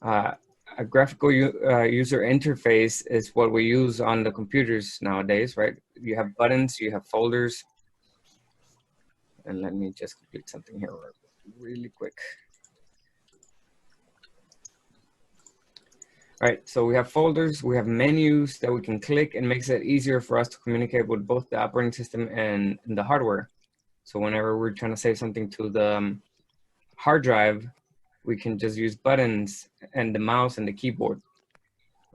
A graphical user interface is what we use on the computers nowadays, right? You have buttons, you have folders. And let me just complete something here really quick. All right, so we have folders, we have menus that we can click, and makes it easier for us to communicate with both the operating system and the hardware. So whenever we're trying to save something to the hard drive, we can just use buttons and the mouse and the keyboard.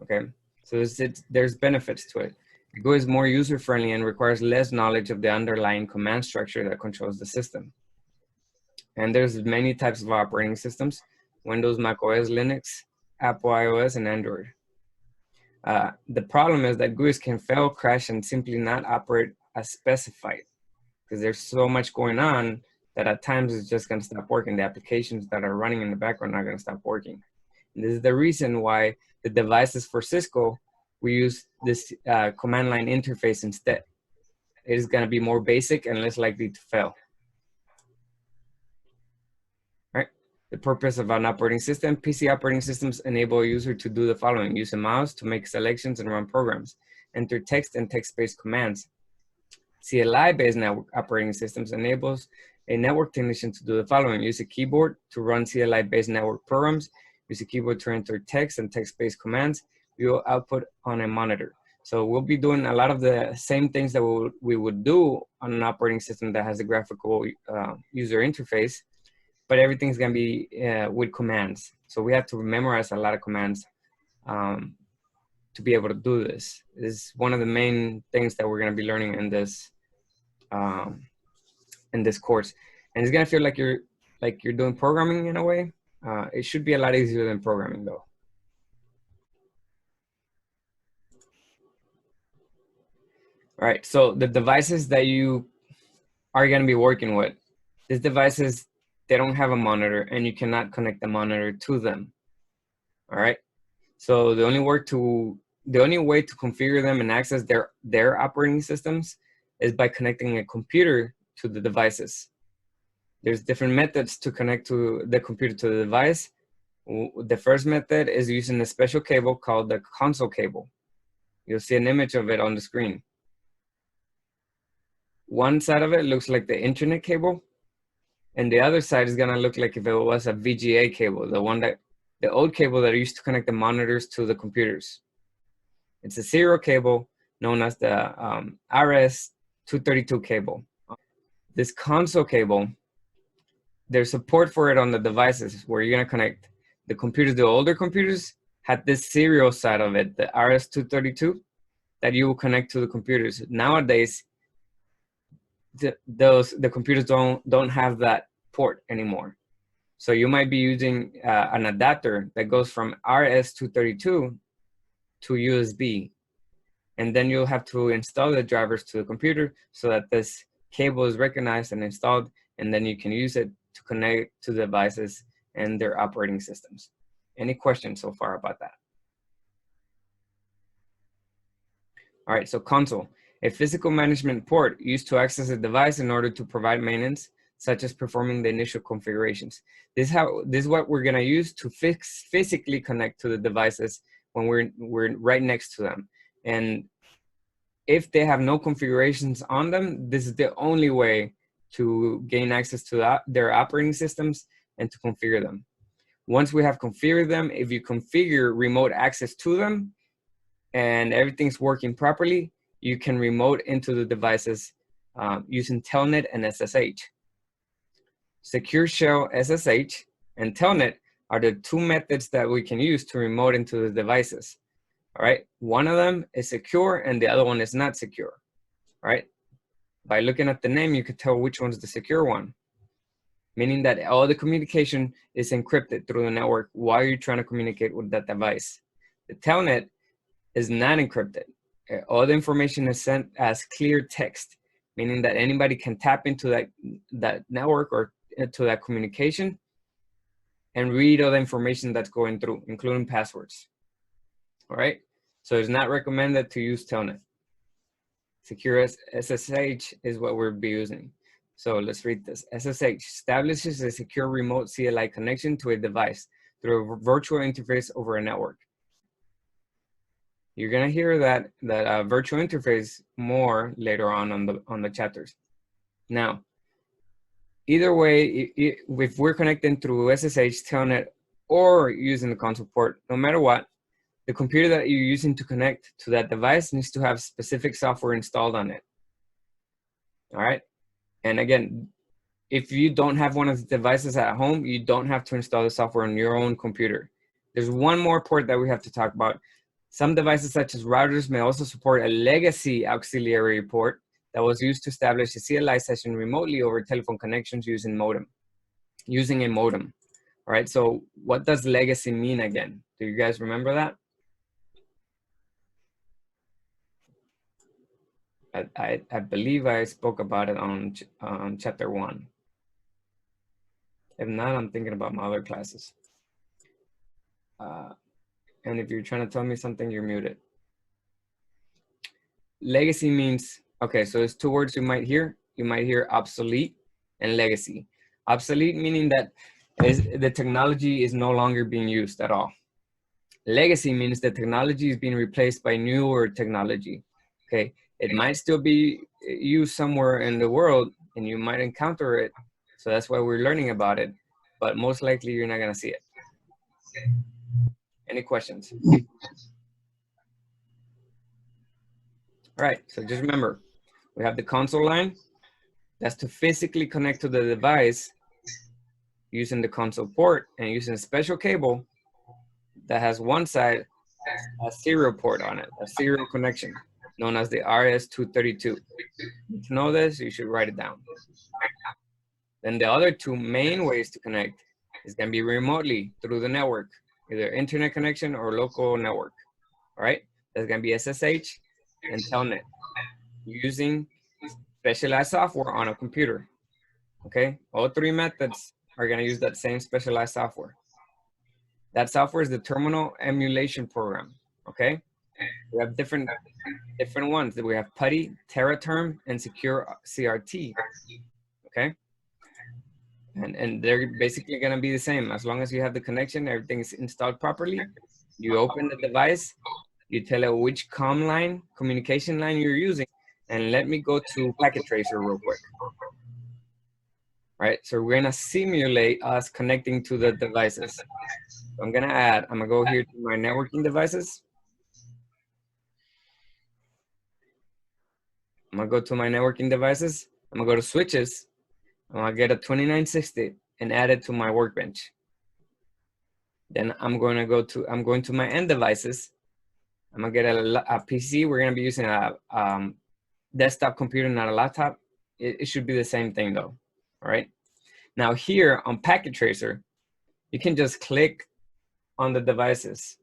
Okay, so there's benefits to it. GUI is more user-friendly and requires less knowledge of the underlying command structure that controls the system. And there's many types of operating systems: Windows, Mac OS, Linux, Apple iOS, and Android. The problem is that GUIs can fail, crash, and simply not operate as specified, because there's so much going on that at times it's just going to stop working. The applications that are running in the background are going to stop working. And this is the reason why the devices for Cisco, we use this command line interface instead. It is going to be more basic and less likely to fail. Right? The purpose of an operating system: PC operating systems enable a user to do the following: use a mouse to make selections and run programs, enter text and text-based commands. CLI-based network operating systems enables a network technician to do the following: use a keyboard to run CLI-based network programs, use a keyboard to enter text and text-based commands, view output on a monitor. So we'll be doing a lot of the same things that we would do on an operating system that has a graphical user interface, but everything's gonna be with commands. So we have to memorize a lot of commands to be able to do this. This is one of the main things that we're gonna be learning in this course. And it's gonna feel like you're doing programming in a way. It should be a lot easier than programming though. All right, so the devices that you are gonna be working with, these devices, they don't have a monitor and you cannot connect the monitor to them. All right, so the only way to configure them and access their operating systems is by connecting a computer to the devices. There's different methods to connect to the computer to the device. The first method is using a special cable called the console cable. You'll see an image of it on the screen. One side of it looks like the internet cable, and the other side is gonna look like if it was a VGA cable, the old cable that used to connect the monitors to the computers. It's a serial cable known as the RS-232 cable. This console cable, there's support for it on the devices where you're gonna connect the computers. The older computers had this serial side of it, the RS-232, that you will connect to the computers. Nowadays, the computers don't have that port anymore. So you might be using an adapter that goes from RS-232 to USB. And then you'll have to install the drivers to the computer so that this cable is recognized and installed, and then you can use it to connect to the devices and their operating systems. Any questions so far about that? All right, so console. A physical management port used to access a device in order to provide maintenance, such as performing the initial configurations. This is what we're gonna use to physically connect to the devices when we're right next to them. And if they have no configurations on them, this is the only way to gain access to their operating systems and to configure them. Once we have configured them, if you configure remote access to them and everything's working properly, you can remote into the devices using Telnet and SSH. Secure Shell SSH and Telnet are the two methods that we can use to remote into the devices. All right, one of them is secure and the other one is not secure. All right, by looking at the name, you could tell which one's the secure one, meaning that all the communication is encrypted through the network while you're trying to communicate with that device. The Telnet is not encrypted. All the information is sent as clear text, meaning that anybody can tap into that network or to that communication and read all the information that's going through, including passwords. All right, so it's not recommended to use Telnet. Secure SSH is what we'll be using. So let's read this. SSH establishes a secure remote CLI connection to a device through a virtual interface over a network. You're gonna hear that virtual interface more later on the chapters. Now, either way, if we're connecting through SSH, Telnet, or using the console port, no matter what, the computer that you're using to connect to that device needs to have specific software installed on it. All right. And again, if you don't have one of the devices at home, you don't have to install the software on your own computer. There's one more port that we have to talk about. Some devices such as routers may also support a legacy auxiliary port that was used to establish a CLI session remotely over telephone connections using a modem. All right, so what does legacy mean again? Do you guys remember that? I believe I spoke about it on chapter 1. If not, I'm thinking about my other classes. And if you're trying to tell me something, you're muted. Legacy means, okay, so there's two words you might hear. You might hear obsolete and legacy. Obsolete meaning that the technology is no longer being used at all. Legacy means the technology is being replaced by newer technology. Okay, it might still be used somewhere in the world and you might encounter it. So that's why we're learning about it, but most likely you're not gonna see it. Any questions? All right, so just remember, we have the console line. That's to physically connect to the device using the console port and using a special cable that has one side a serial port on it, a serial connection, known as the RS-232. To know this, you should write it down. Then the other two main ways to connect is going to be remotely through the network, either internet connection or local network. All right, that's going to be SSH and Telnet, using specialized software on a computer. Okay, all three methods are going to use that same specialized software. That software is the terminal emulation program. Okay, we have different ones. We have PuTTY, TerraTerm, and Secure CRT. Okay, and they're basically going to be the same. As long as you have the connection, everything is installed properly. You open the device, you tell it which communication line you're using, and let me go to Packet Tracer real quick. Right, so we're gonna simulate us connecting to the devices. So I'm gonna go here to my networking devices. I'm gonna go to my networking devices. I'm gonna go to switches. I'm gonna get a 2960 and add it to my workbench. Then I'm going to my end devices. I'm gonna get a PC. We're gonna be using a desktop computer, not a laptop. It should be the same thing though, all right? Now here on Packet Tracer, you can just click on the devices.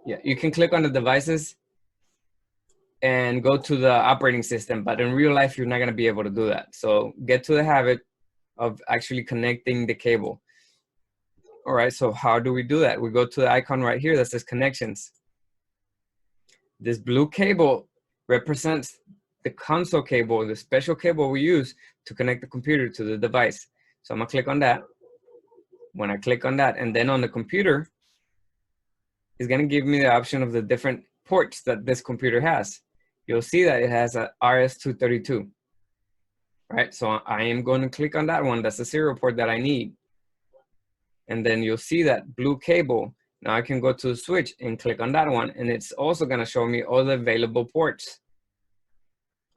Yeah, you can click on the devices and go to the operating system, but in real life, you're not gonna be able to do that. So get to the habit of actually connecting the cable. All right, so how do we do that? We go to the icon right here that says connections. This blue cable represents the console cable, the special cable we use to connect the computer to the device. So I'm gonna click on that. When I click on that, and then on the computer, it's gonna give me the option of the different ports that this computer has. You'll see that it has a RS-232, right? So I am going to click on that one. That's the serial port that I need. And then you'll see that blue cable. Now I can go to the switch and click on that one, and it's also gonna show me all the available ports.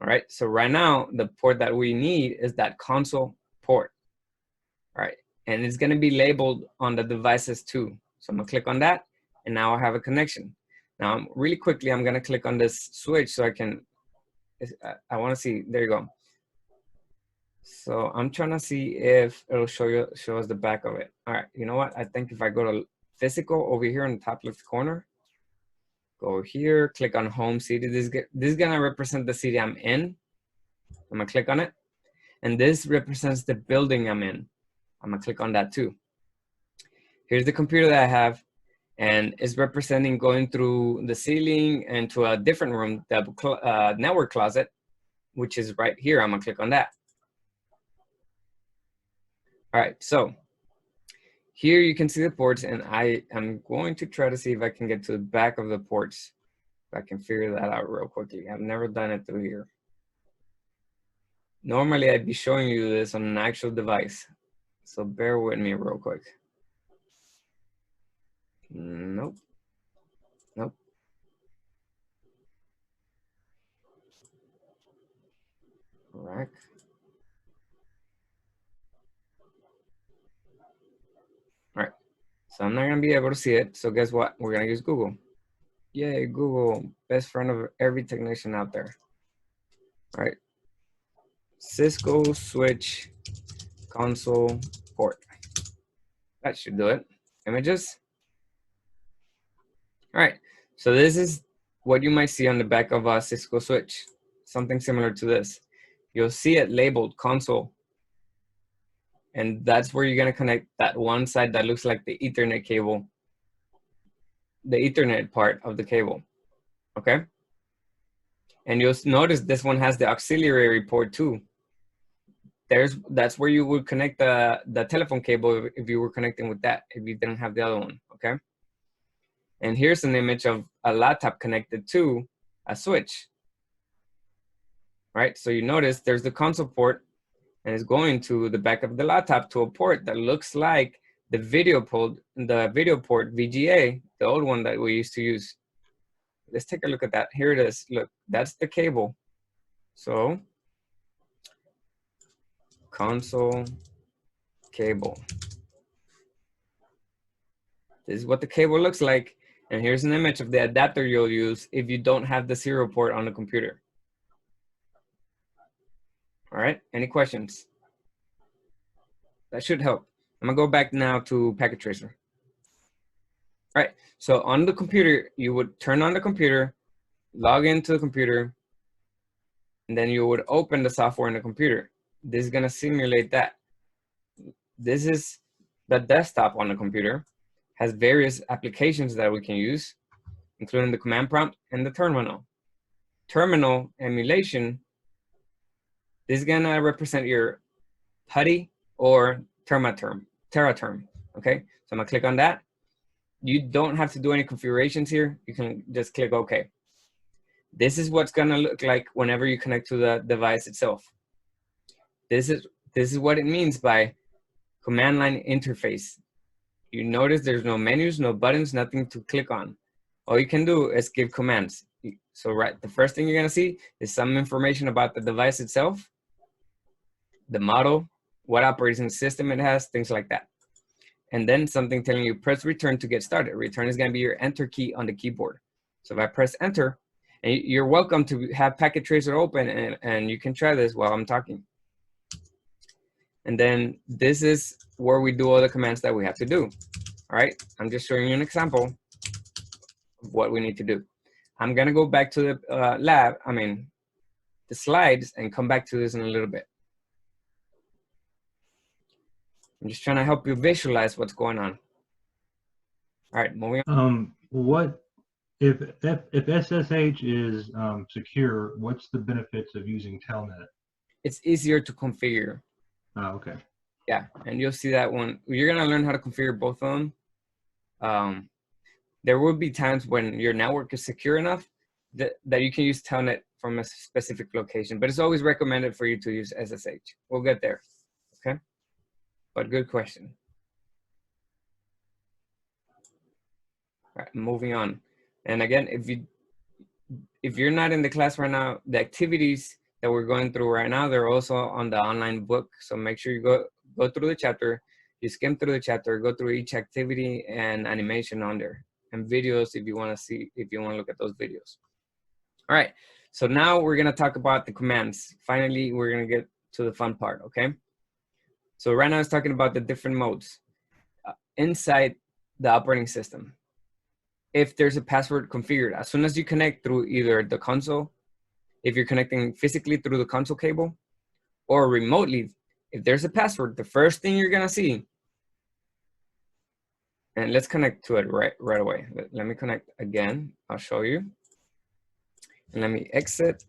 All right, so right now, the port that we need is that console port. All right, and it's gonna be labeled on the devices too. So I'm gonna click on that, and now I have a connection. Now, really quickly, I'm gonna click on this switch so I wanna see, there you go. So I'm trying to see if it'll show us the back of it. All right, you know what? I think if I go to physical over here in the top left corner, go here, click on home city. This is gonna represent the city I'm in. I'm gonna click on it. And this represents the building I'm in. I'm gonna click on that too. Here's the computer that I have, and it's representing going through the ceiling and to a different room, the network closet, which is right here. I'm gonna click on that. All right, so Here you can see the ports, and I am going to try to see if I can get to the back of the ports. If I can figure that out real quickly. I've never done it through here. Normally, I'd be showing you this on an actual device. So bear with me real quick. Nope. Nope. Rack. All right. So I'm not going to be able to see it. So guess what? We're going to use Google. Yay, Google, best friend of every technician out there. All right. Cisco switch console port. That should do it. Images. All right. So this is what you might see on the back of a Cisco switch. Something similar to this. You'll see it labeled console. And that's where you're going to connect that one side that looks like the Ethernet cable, the Ethernet part of the cable. Okay. And you'll notice this one has the auxiliary port too. That's where you would connect the telephone cable if you were connecting with that, if you didn't have the other one, okay? And here's an image of a laptop connected to a switch, right? So you notice there's the console port, and it's going to the back of the laptop to a port that looks like the video port VGA, the old one that we used to use. Let's take a look at that. Here it is. Look, that's the cable. So console cable. This is what the cable looks like. And here's an image of the adapter you'll use if you don't have the serial port on the computer. All right, any questions? That should help. I'm gonna go back now to Packet Tracer. All right, so on the computer, you would turn on the computer, log into the computer, and then you would open the software in the computer. This is gonna simulate that. This is the desktop on the computer. Has various applications that we can use, including the command prompt and the terminal. Terminal emulation is gonna represent your PuTTY or teraterm, okay? So I'm gonna click on that. You don't have to do any configurations here. You can just click OK. This is what's gonna look like whenever you connect to the device itself. This is what it means by command line interface. You notice there's no menus, no buttons, nothing to click on. All you can do is give commands. So the first thing you're gonna see is some information about the device itself, the model, what operating system it has, things like that. And then something telling you press return to get started. Return is gonna be your enter key on the keyboard. So if I press enter, and you're welcome to have Packet Tracer open and you can try this while I'm talking. And then this is where we do all the commands that we have to do. All right, I'm just showing you an example of what we need to do. I'm gonna go back to the the slides and come back to this in a little bit. I'm just trying to help you visualize what's going on. All right, moving on. What if SSH is secure? What's the benefits of using Telnet? It's easier to configure. Oh, okay. Yeah, and you'll see that one. You're gonna learn how to configure both of them. There will be times when your network is secure enough that you can use Telnet from a specific location, but it's always recommended for you to use SSH. We'll get there, okay? But good question. All right, moving on. And again, if you're not in the class right now, the activities that we're going through right now, they're also on the online book. So make sure you go through the chapter, you skim through the chapter, go through each activity and animation on there, and videos if you want to look at those videos. All right, so now we're gonna talk about the commands. Finally, we're gonna get to the fun part, okay? So right now it's talking about the different modes inside the operating system. If there's a password configured, as soon as you connect through either the console, if you're connecting physically through the console cable, or remotely, if there's a password, the first thing you're gonna see, and let's connect to it right away. Let me connect again, I'll show you. And let me exit.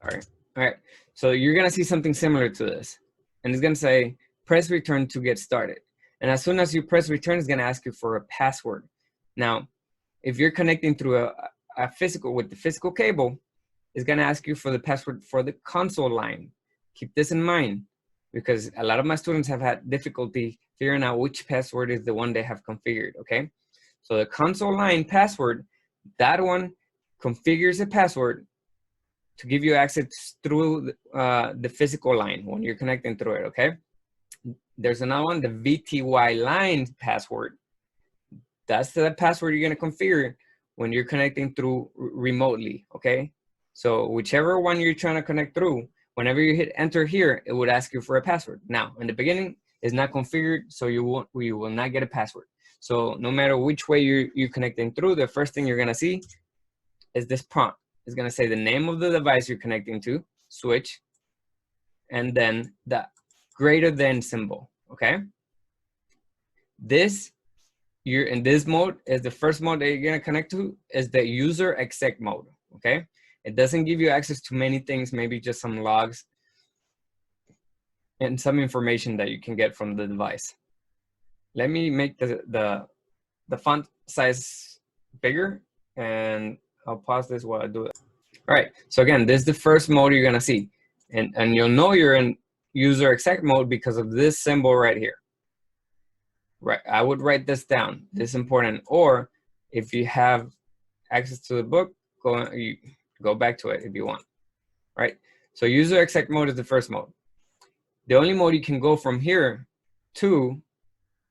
Sorry. All right, so you're gonna see something similar to this. And it's gonna say press return to get started. And as soon as you press return, it's gonna ask you for a password. Now, if you're connecting through a physical, with the physical cable, it's gonna ask you for the password for the console line. Keep this in mind, because a lot of my students have had difficulty figuring out which password is the one they have configured, okay? So the console line password, that one configures a password to give you access through the physical line when you're connecting through it, okay? There's another one, the VTY line password. That's the password you're gonna configure when you're connecting through remotely, okay? So whichever one you're trying to connect through, whenever you hit enter here, it would ask you for a password. Now, in the beginning, it's not configured, so you will not get a password. So no matter which way you're connecting through, the first thing you're gonna see is this prompt. It's gonna say the name of the device you're connecting to, switch, and then the greater than symbol, okay? You're in this mode is the first mode that you're gonna connect to is the user exec mode, okay? It doesn't give you access to many things, maybe just some logs and some information that you can get from the device. Let me make the font size bigger, and I'll pause this while I do it. All right, so again, this is the first mode you're gonna see. And you'll know you're in user exec mode because of this symbol right here. Right, I would write this down. This is important. Or if you have access to the book, go back to it if you want. Right, so user exec mode is the first mode. The only mode you can go from here to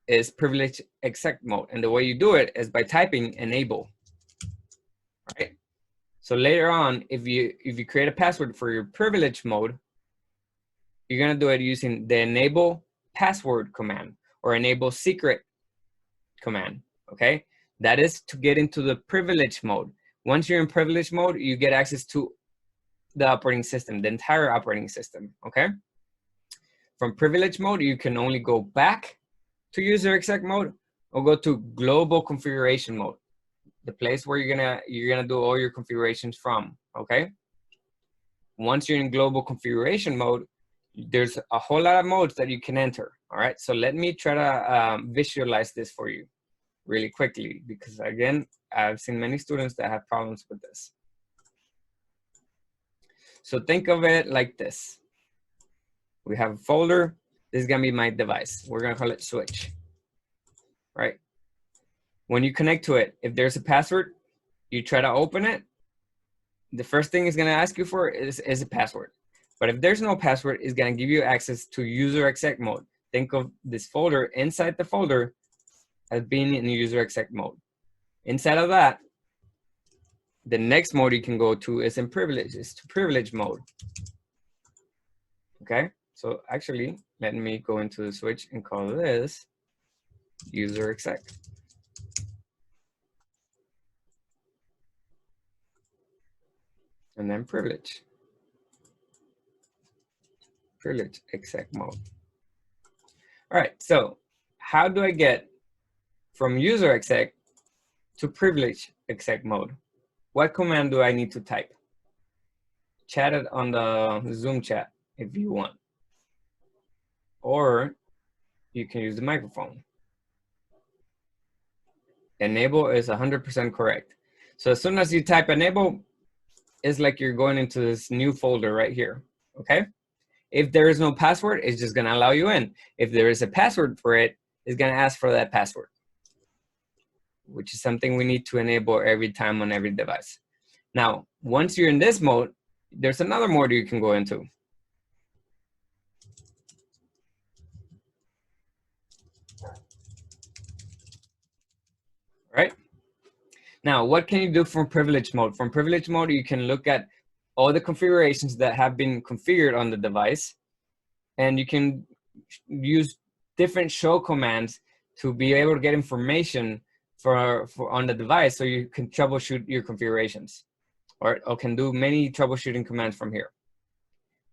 is privilege exec mode. And the way you do it is by typing enable. Right? So later on, if you create a password for your privilege mode, you're gonna do it using the enable password command or enable secret command, okay? That is to get into the privilege mode. Once you're in privilege mode, you get access to the operating system, the entire operating system, okay? From privilege mode, you can only go back to user exec mode or go to global configuration mode, the place where you're gonna do all your configurations from, okay? Once you're in global configuration mode, there's a whole lot of modes that you can enter, all right? So let me try to visualize this for you really quickly, because again, I've seen many students that have problems with this. So think of it like this. We have a folder. This is gonna be my device. We're gonna call it switch, right? When you connect to it, if there's a password, you try to open it. The first thing it's gonna ask you for is a password. But if there's no password, it's gonna give you access to user exec mode. Think of this folder inside the folder as being in user exec mode. Inside of that, the next mode you can go to is in privilege, is to privilege mode. Okay, so actually, let me go into the switch and call this user exec. And then privilege exec mode. All right, so how do I get from user exec to privilege exec mode? What command do I need to type? Chat it on the Zoom chat if you want. Or you can use the microphone. Enable is 100% correct. So as soon as you type enable, it's like you're going into this new folder right here, okay? If there is no password, it's just gonna allow you in. If there is a password for it, it's gonna ask for that password, which is something we need to enable every time on every device. Now, once you're in this mode, there's another mode you can go into. Right? Now, what can you do from privilege mode? From privilege mode, you can look at all the configurations that have been configured on the device, and you can use different show commands to be able to get information for on the device, so you can troubleshoot your configurations, or can do many troubleshooting commands from here.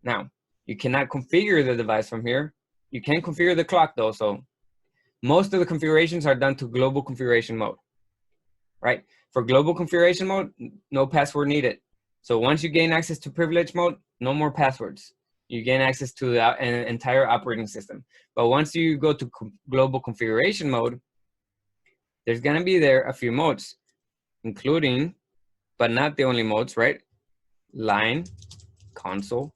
Now, you cannot configure the device from here. You can configure the clock though, so most of the configurations are done to global configuration mode, right? For global configuration mode, no password needed. So once you gain access to privilege mode, no more passwords. you gain access to an entire operating system. But once you go to global configuration mode, there's gonna be there a few modes, including, but not the only modes, right? Line, console,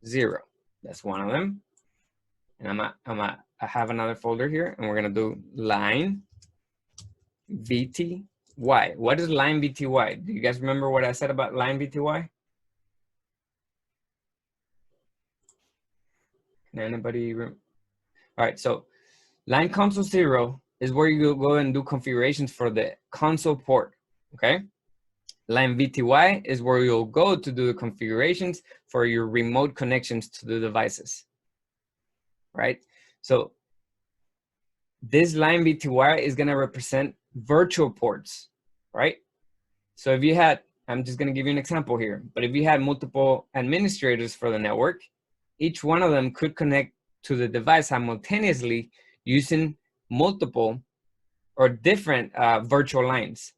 0. That's one of them. And I have another folder here, and we're gonna do line VTY. What is line VTY? Do you guys remember what I said about line VTY? Can anybody remember? All right, so line console 0 is where you go and do configurations for the console port, okay? Line VTY is where you'll go to do the configurations for your remote connections to the devices, right? So this line VTY is gonna represent virtual ports, right? So if you had, I'm just gonna give you an example here, but if you had multiple administrators for the network, each one of them could connect to the device simultaneously using multiple or different virtual lines.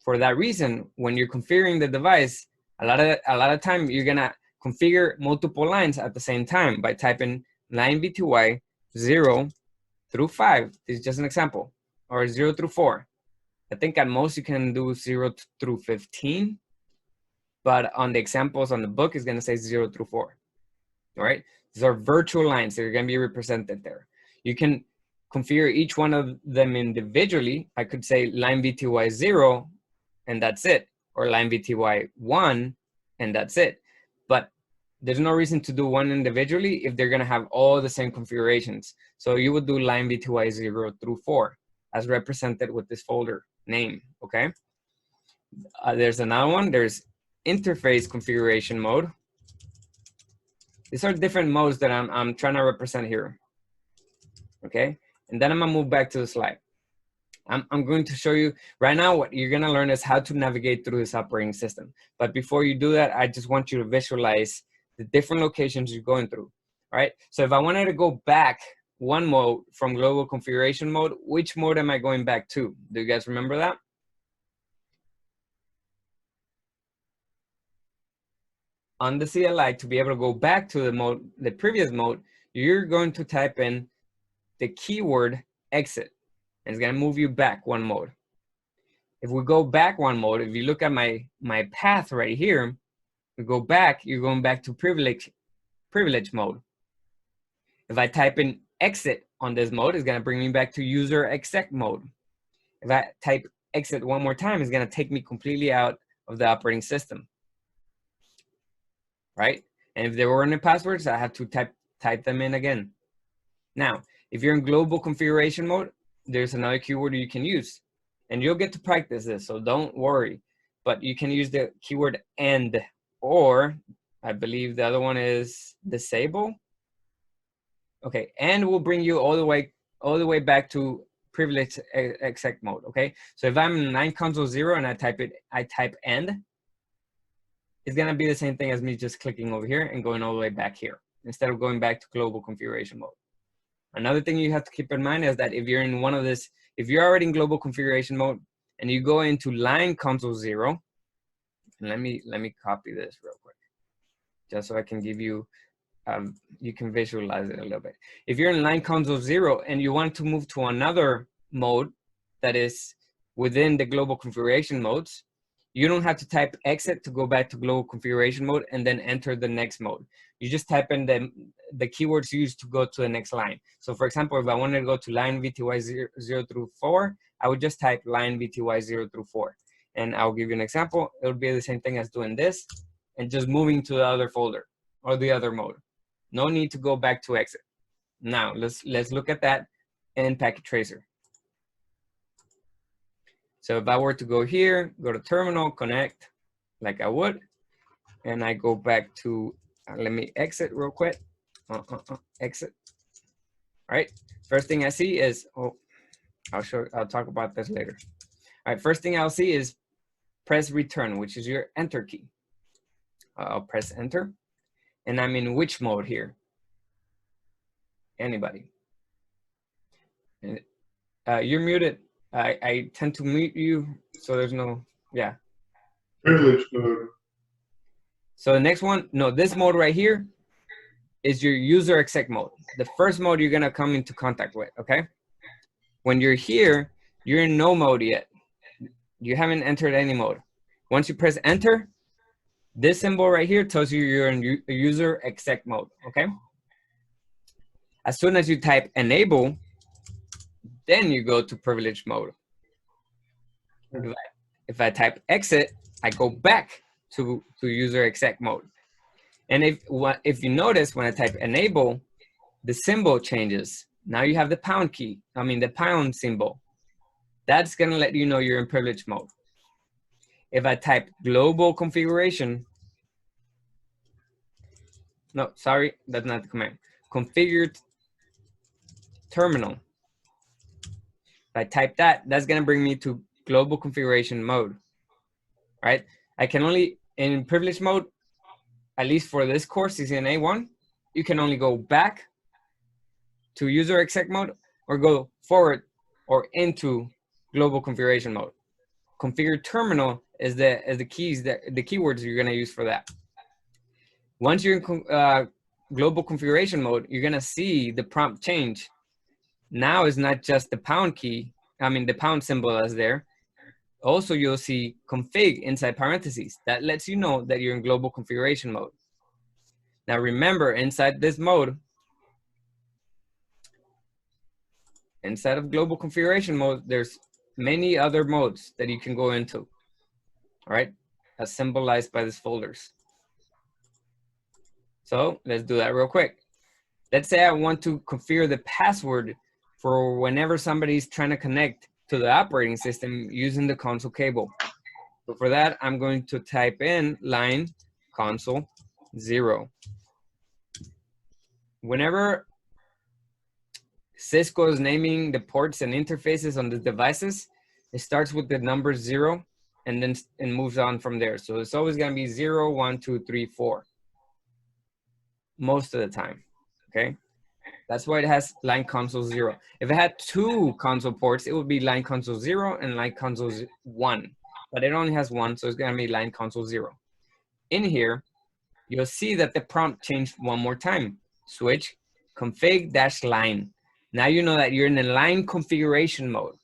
For that reason, when you're configuring the device, a lot of time you're gonna configure multiple lines at the same time by typing line VTY 0 through 5. This is just an example, or 0 through 4. I think at most you can do 0 through 15, but on the examples on the book is gonna say 0 through 4. All right, these are virtual lines that are going to be represented there. You can configure each one of them individually. I could say line VTY 0 and that's it, or line VTY 1 and that's it. But there's no reason to do one individually if they're going to have all the same configurations. So you would do line VTY 0 through 4 as represented with this folder name, okay? There's another one. There's interface configuration mode. These are different modes that I'm trying to represent here, okay? And then I'm gonna move back to the slide. I'm going to show you, right now what you're gonna learn is how to navigate through this operating system. But before you do that, I just want you to visualize the different locations you're going through, all right? So if I wanted to go back one mode from global configuration mode, which mode am I going back to? Do you guys remember that? On the CLI, to be able to go back to the previous mode, you're going to type in the keyword exit, and it's gonna move you back one mode. If we go back one mode, if you look at my path right here, we go back, you're going back to privilege mode. If I type in exit on this mode, it's gonna bring me back to user exec mode. If I type exit one more time, it's gonna take me completely out of the operating system, right? And if there were any passwords, I have to type them in again. Now, if you're in global configuration mode, there's another keyword you can use, and you'll get to practice this, so don't worry. But you can use the keyword end, or I believe the other one is disable. Okay, and will bring you all the way back to privilege exec mode. Okay, so if I'm in line console 0 and I type end, it's gonna be the same thing as me just clicking over here and going all the way back here instead of going back to global configuration mode. Another thing you have to keep in mind is that if you're in one of this, if you're already in global configuration mode and you go into line console 0, and let me copy this real quick, just so I can give you, you can visualize it a little bit. If you're in line console 0 and you want to move to another mode that is within the global configuration modes, you don't have to type exit to go back to global configuration mode and then enter the next mode. You just type in the keywords used to go to the next line. So for example, if I wanted to go to line VTY 0 through 4, I would just type line VTY 0 through 4. And I'll give you an example. It would be the same thing as doing this and just moving to the other folder or the other mode. No need to go back to exit. Now let's look at that in Packet Tracer. So if I were to go here, go to terminal, connect, like I would, and I go back to, let me exit real quick, exit. All right, first thing I see is, oh, I'll talk about this later. All right, first thing I'll see is press return, which is your enter key. I'll press enter, and I'm in which mode here? Anybody? And, you're muted. I tend to mute you, so there's no, yeah. Privilege mode. So the next one, no, this mode right here is your user exec mode. The first mode you're gonna come into contact with, okay? When you're here, you're in no mode yet. You haven't entered any mode. Once you press enter, this symbol right here tells you you're in user exec mode, okay? As soon as you type enable, then you go to privilege mode. If I type exit, I go back to user exec mode. And if you notice, when I type enable, the symbol changes. Now you have the pound key, the pound symbol. That's gonna let you know you're in privilege mode. If I type global configuration, no, sorry, that's not the command. Configured terminal. If I type that, that's gonna bring me to global configuration mode, right? I can only, in privilege mode, at least for this course, CCNA1, you can only go back to user exec mode or go forward or into global configuration mode. Configure terminal is the keys, the keywords you're gonna use for that. Once you're in global configuration mode, you're gonna see the prompt change. Now it's not just the pound key, the pound symbol that's there. Also, you'll see config inside parentheses. That lets you know that you're in global configuration mode. Now remember, inside this mode, inside of global configuration mode, there's many other modes that you can go into, all right, as symbolized by these folders. So let's do that real quick. Let's say I want to configure the password for whenever somebody's trying to connect to the operating system using the console cable. So for that, I'm going to type in line console 0. Whenever Cisco is naming the ports and interfaces on the devices, it starts with the number 0 and then moves on from there. So it's always going to be 0, 1, 2, 3, 4 most of the time, okay? That's why it has line console 0. If it had 2 console ports, it would be line console 0 and line console 1. But it only has 1, so it's going to be line console 0. In here, you'll see that the prompt changed one more time. Switch config-line. Now you know that you're in the line configuration mode.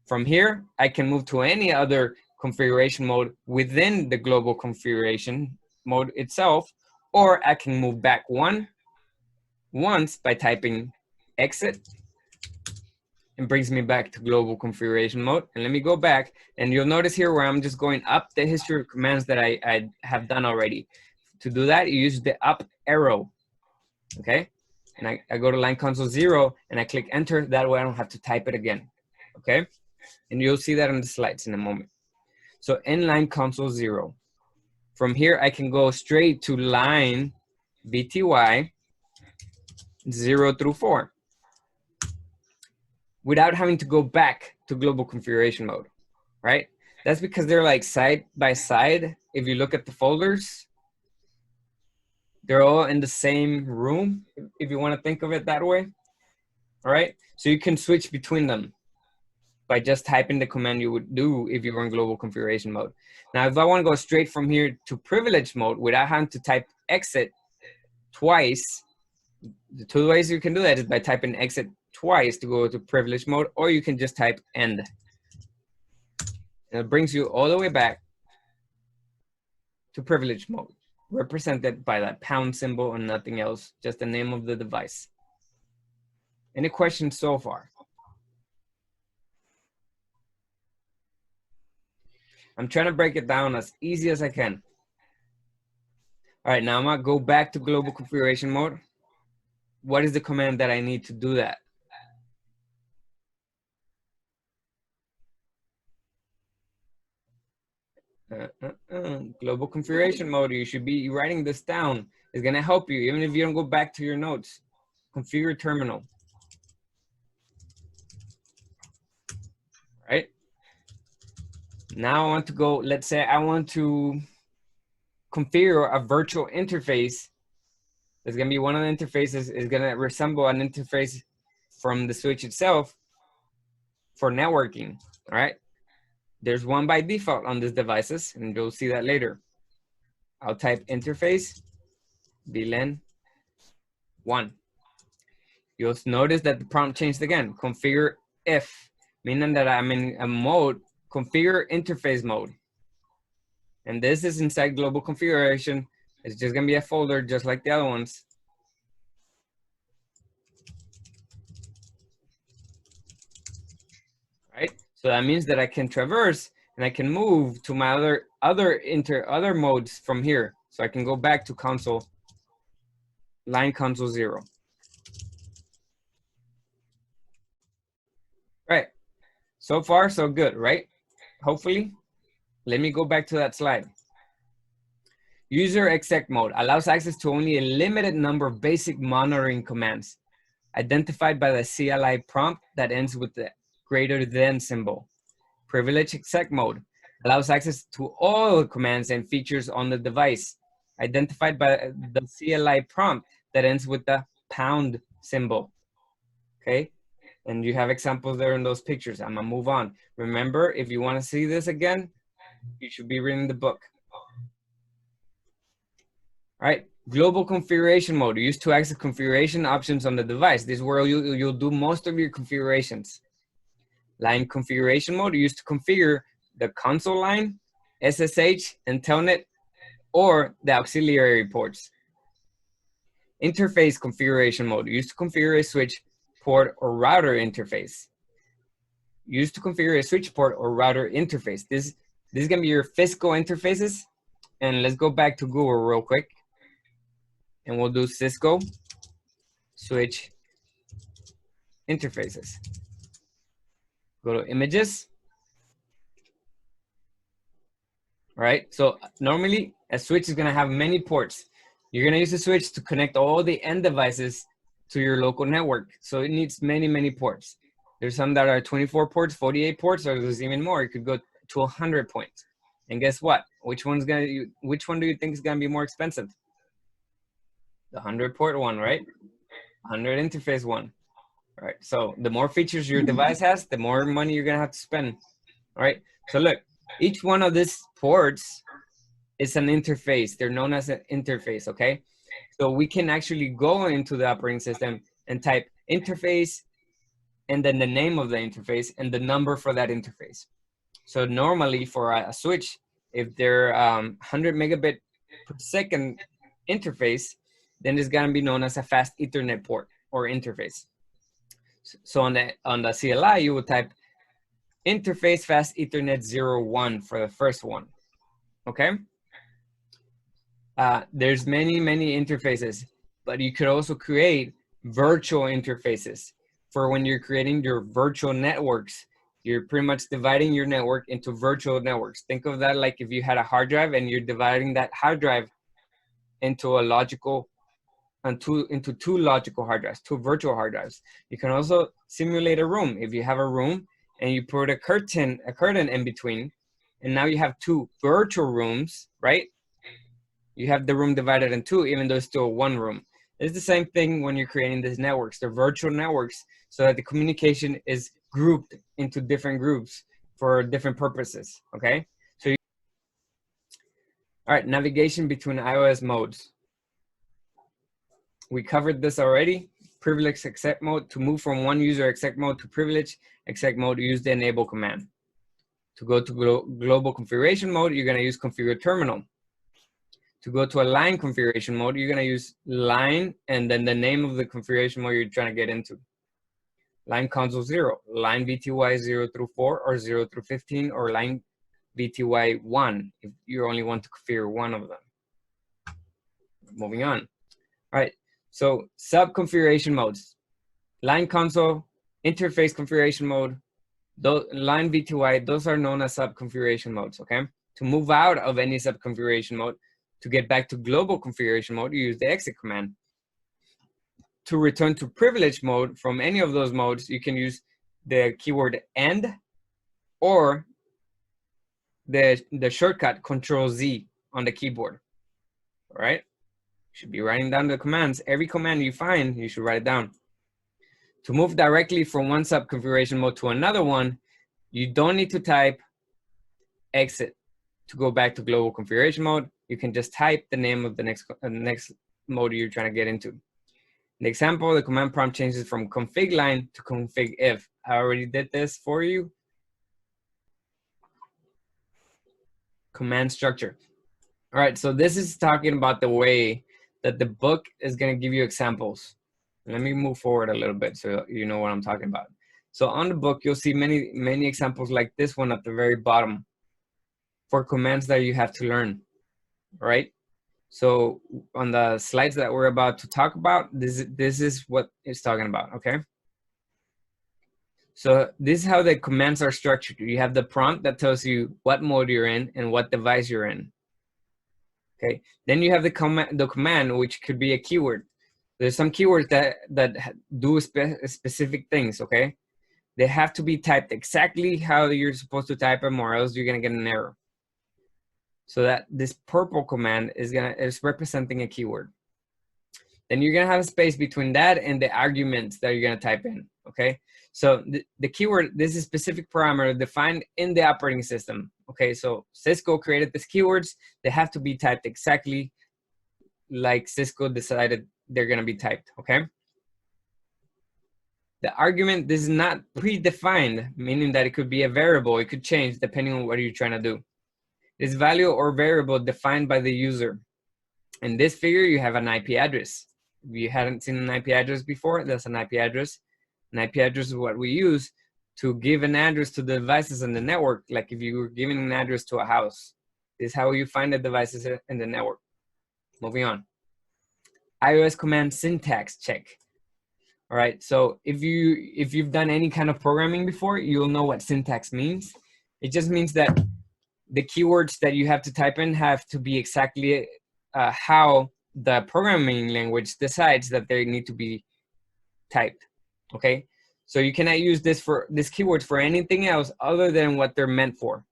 From here, I can move to any other configuration mode within the global configuration mode itself, or I can move back once by typing exit, and brings me back to global configuration mode. And let me go back, and you'll notice here where I'm just going up the history of commands that I have done already. To do that, you use the up arrow, okay? And I go to line console 0 and I click enter. That way I don't have to type it again, okay? And you'll see that on the slides in a moment. So in line console 0, from here I can go straight to line BTY 0 through 4 without having to go back to global configuration mode, right? That's because they're like side by side. If you look at the folders, they're all in the same room, if you want to think of it that way, all right? So you can switch between them by just typing the command you would do if you were in global configuration mode. Now, if I want to go straight from here to privilege mode without having to type exit twice, the 2 ways you can do that is by typing exit twice to go to privilege mode, or you can just type end. And it brings you all the way back to privilege mode, represented by that pound symbol and nothing else, just the name of the device. Any questions so far? I'm trying to break it down as easy as I can. All right, now I'm gonna go back to global configuration mode. What is the command that I need to do that? Global configuration mode, you should be writing this down. It's gonna help you, even if you don't go back to your notes. Configure terminal. Right? Now I want to go, let's say I want to configure a virtual interface. There's gonna be one of the interfaces is gonna resemble an interface from the switch itself for networking, all right? There's one by default on these devices, and you'll see that later. I'll type interface VLAN 1. You'll notice that the prompt changed again. Configure if, meaning that I'm in a mode, configure interface mode. And this is inside global configuration. It's just gonna be a folder just like the other ones. Right? So that means that I can traverse and I can move to my other modes from here. So I can go back to console, line console 0. Right. So far, so good, right? Hopefully. Let me go back to that slide. User exec mode allows access to only a limited number of basic monitoring commands identified by the CLI prompt that ends with the greater than symbol. Privilege exec mode allows access to all commands and features on the device identified by the CLI prompt that ends with the pound symbol. Okay. And you have examples there in those pictures. I'm gonna move on. Remember, if you want to see this again, you should be reading the book. All right, global configuration mode, used to access configuration options on the device. This is where you'll do most of your configurations. Line configuration mode, used to configure the console line, SSH, and Telnet, or the auxiliary ports. Interface configuration mode, used to configure a switch, port, or router interface. Used to configure a switch port or router interface. This is gonna be your physical interfaces. And let's go back to Google real quick. And we'll do Cisco switch interfaces. Go to images. All right, so normally a switch is gonna have many ports. You're gonna use a switch to connect all the end devices to your local network. So it needs many, many ports. There's some that are 24 ports, 48 ports, or there's even more. It could go to 100 points. And guess what? Which one do you think is gonna be more expensive? The 100 port one, right? 100 interface one. All right, so the more features your device has, the more money you're gonna have to spend. All right, so look, each one of these ports is an interface. They're known as an interface, okay? So we can actually go into the operating system and type interface and then the name of the interface and the number for that interface. So normally for a switch, if they're 100 megabit per second interface, then it's gonna be known as a fast Ethernet port or interface. So on the CLI, you would type interface fast Ethernet 01 for the first one, okay? There's many, many interfaces, but you could also create virtual interfaces for when you're creating your virtual networks. You're pretty much dividing your network into virtual networks. Think of that like if you had a hard drive and you're dividing that hard drive into into two logical hard drives, two virtual hard drives. You can also simulate a room. If you have a room and you put a curtain in between, and now you have two virtual rooms, right? You have the room divided in two, even though it's still one room. It's the same thing when you're creating these networks. They're virtual networks so that the communication is grouped into different groups for different purposes, okay? So, all right, navigation between iOS modes. We covered this already. Privilege exec mode. To move from one user exec mode to privilege exec mode, use the enable command. To go to global configuration mode, you're gonna use configure terminal. To go to a line configuration mode, you're gonna use line and then the name of the configuration mode you're trying to get into. Line console 0, line VTY 0 through 4 or 0 through 15, or line VTY 1 if you only want to configure one of them. Moving on. All right, so sub-configuration modes. Line console, interface configuration mode, line VTY, those are known as sub-configuration modes, okay? To move out of any sub-configuration mode, to get back to global configuration mode, you use the exit command. To return to privilege mode from any of those modes, you can use the keyword end or the shortcut Control-Z on the keyboard, all right? You should be writing down the commands. Every command you find, you should write it down. To move directly from one sub-configuration mode to another one, you don't need to type exit. to go back to global configuration mode, you can just type the name of the next mode you're trying to get into. In the example, the command prompt changes from config line to config if. I already did this for you. Command structure. All right, so this is talking about the way that the book is going to give you examples. Let me move forward a little bit so you know what I'm talking about. So on the book, you'll see many examples like this one at the very bottom for commands that you have to learn, right? So on the slides that we're about to talk about, this is what it's talking about, okay? So this is how the commands are structured. You have the prompt that tells you what mode you're in and what device you're in. Okay, then you have the command, which could be a keyword. There's some keywords that do specific things, okay? They have to be typed exactly how you're supposed to type them, or else you're gonna get an error. So that this purple command is representing a keyword. Then you're gonna have a space between that and the arguments that you're gonna type in, okay? So the keyword, this is a specific parameter defined in the operating system, okay? So Cisco created these keywords. They have to be typed exactly like Cisco decided they're gonna be typed, okay? The argument, this is not predefined, meaning that it could be a variable. It could change depending on what you're trying to do. It's value or variable defined by the user. In this figure, you have an IP address. If you hadn't seen an IP address before, that's an IP address. An IP address is what we use to give an address to the devices in the network, like if you were giving an address to a house. This is how you find the devices in the network. Moving on. iOS command syntax check. All right, so if you've done any kind of programming before, you'll know what syntax means. It just means that the keywords that you have to type in have to be exactly how the programming language decides that they need to be typed, okay? So you cannot use this keywords for anything else other than what they're meant for.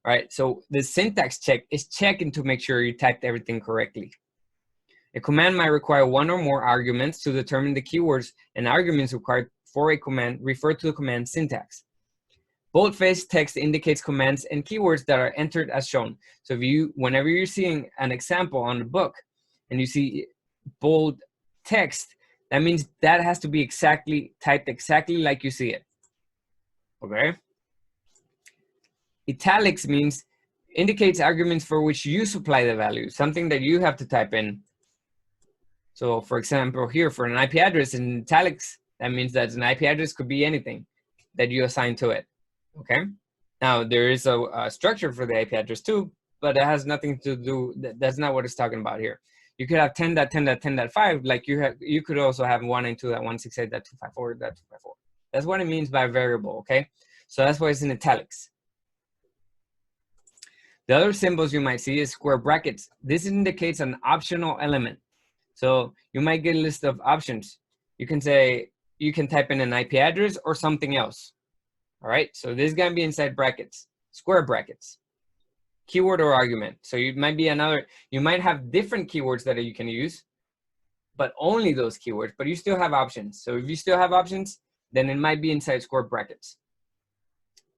All right, so the syntax check is checking to make sure you typed everything correctly. A command might require one or more arguments to determine the keywords, and arguments required for a command refer to the command syntax. Boldface text indicates commands and keywords that are entered as shown. So whenever you're seeing an example on the book and you see bold text, that means that has to be typed exactly like you see it, okay? Italics indicates arguments for which you supply the value, something that you have to type in. So for example, here for an IP address in italics, that means that an IP address could be anything that you assign to it, okay? Now there is a structure for the IP address too, but it has nothing to do, that's not what it's talking about here. You could have 10.10.10.5, like you could also have 192.168.254.254. That's what it means by variable, okay? So that's why it's in italics. The other symbols you might see is square brackets. This indicates an optional element. So you might get a list of options. You can type in an IP address or something else. All right, so this is gonna be inside brackets, square brackets, keyword or argument. So you might have different keywords that you can use, but only those keywords, but you still have options. So if you still have options, then it might be inside square brackets.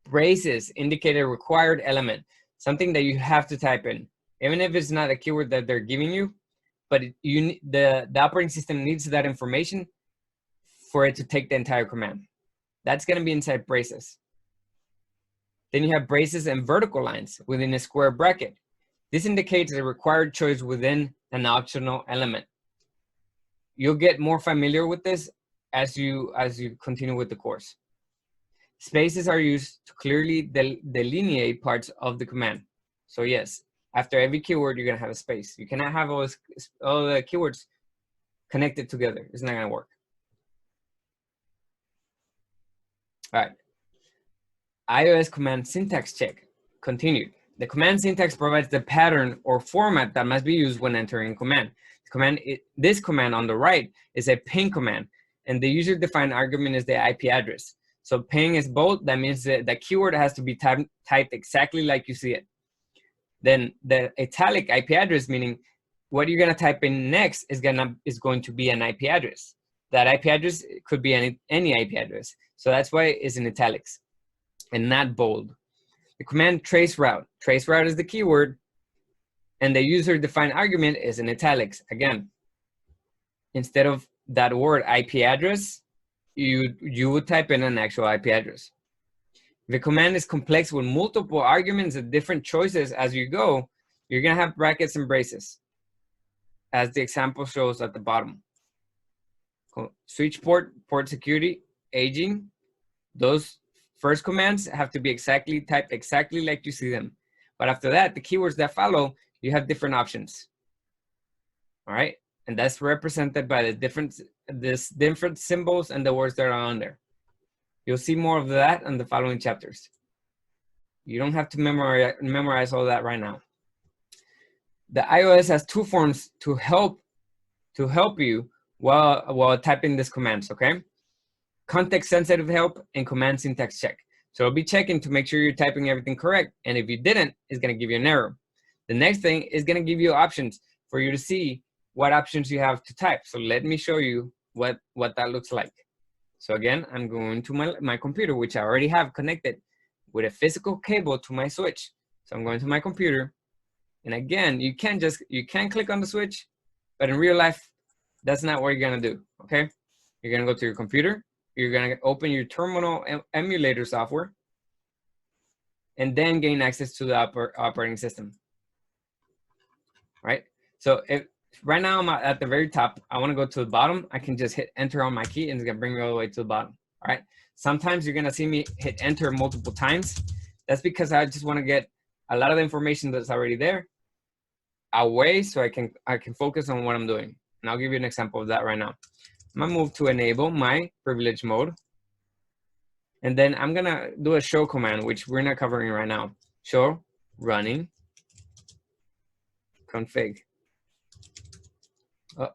Braces indicate a required element, something that you have to type in, even if it's not a keyword that they're giving you, but the operating system needs that information for it to take the entire command. That's gonna be inside braces. Then you have braces and vertical lines within a square bracket. This indicates a required choice within an optional element. You'll get more familiar with this as you continue with the course. Spaces are used to clearly delineate parts of the command. So yes, after every keyword, you're gonna have a space. You cannot have all the keywords connected together. It's not gonna work. All right. iOS command syntax check. Continued. The command syntax provides the pattern or format that must be used when entering a command. This command on the right is a ping command, and the user-defined argument is the IP address. So ping is bold. That means that the keyword has to be typed exactly like you see it. Then the italic IP address, meaning what you're gonna type in next is going to be an IP address. That IP address could be any IP address. So that's why it's in italics and not bold. The command trace route. Trace route is the keyword, and the user-defined argument is in italics. Again, instead of that word IP address, you would type in an actual IP address. If the command is complex with multiple arguments and different choices as you go, you're gonna have brackets and braces, as the example shows at the bottom. Switch port, port security, aging, those first commands have to be typed exactly like you see them. But after that, the keywords that follow, you have different options. All right, and that's represented by the different symbols and the words that are on there. You'll see more of that in the following chapters. You don't have to memorize all that right now. The iOS has two forms to help you while typing these commands, okay? Context sensitive help and command syntax check. So it'll be checking to make sure you're typing everything correct. And if you didn't, it's gonna give you an error. The next thing is gonna give you options for you to see what options you have to type. So let me show you what that looks like. So again, I'm going to my computer, which I already have connected with a physical cable to my switch. So I'm going to my computer. And again, you can click on the switch, but in real life, that's not what you're gonna do, okay? You're gonna go to your computer, you're gonna open your terminal emulator software, and then gain access to the operating system, right? So right now I'm at the very top, I wanna go to the bottom, I can just hit enter on my key and it's gonna bring me all the way to the bottom, all right? Sometimes you're gonna see me hit enter multiple times. That's because I just wanna get a lot of the information that's already there away so I can focus on what I'm doing. And I'll give you an example of that right now. I'm gonna move to enable my privilege mode. And then I'm gonna do a show command, which we're not covering right now. Show running config. Oh.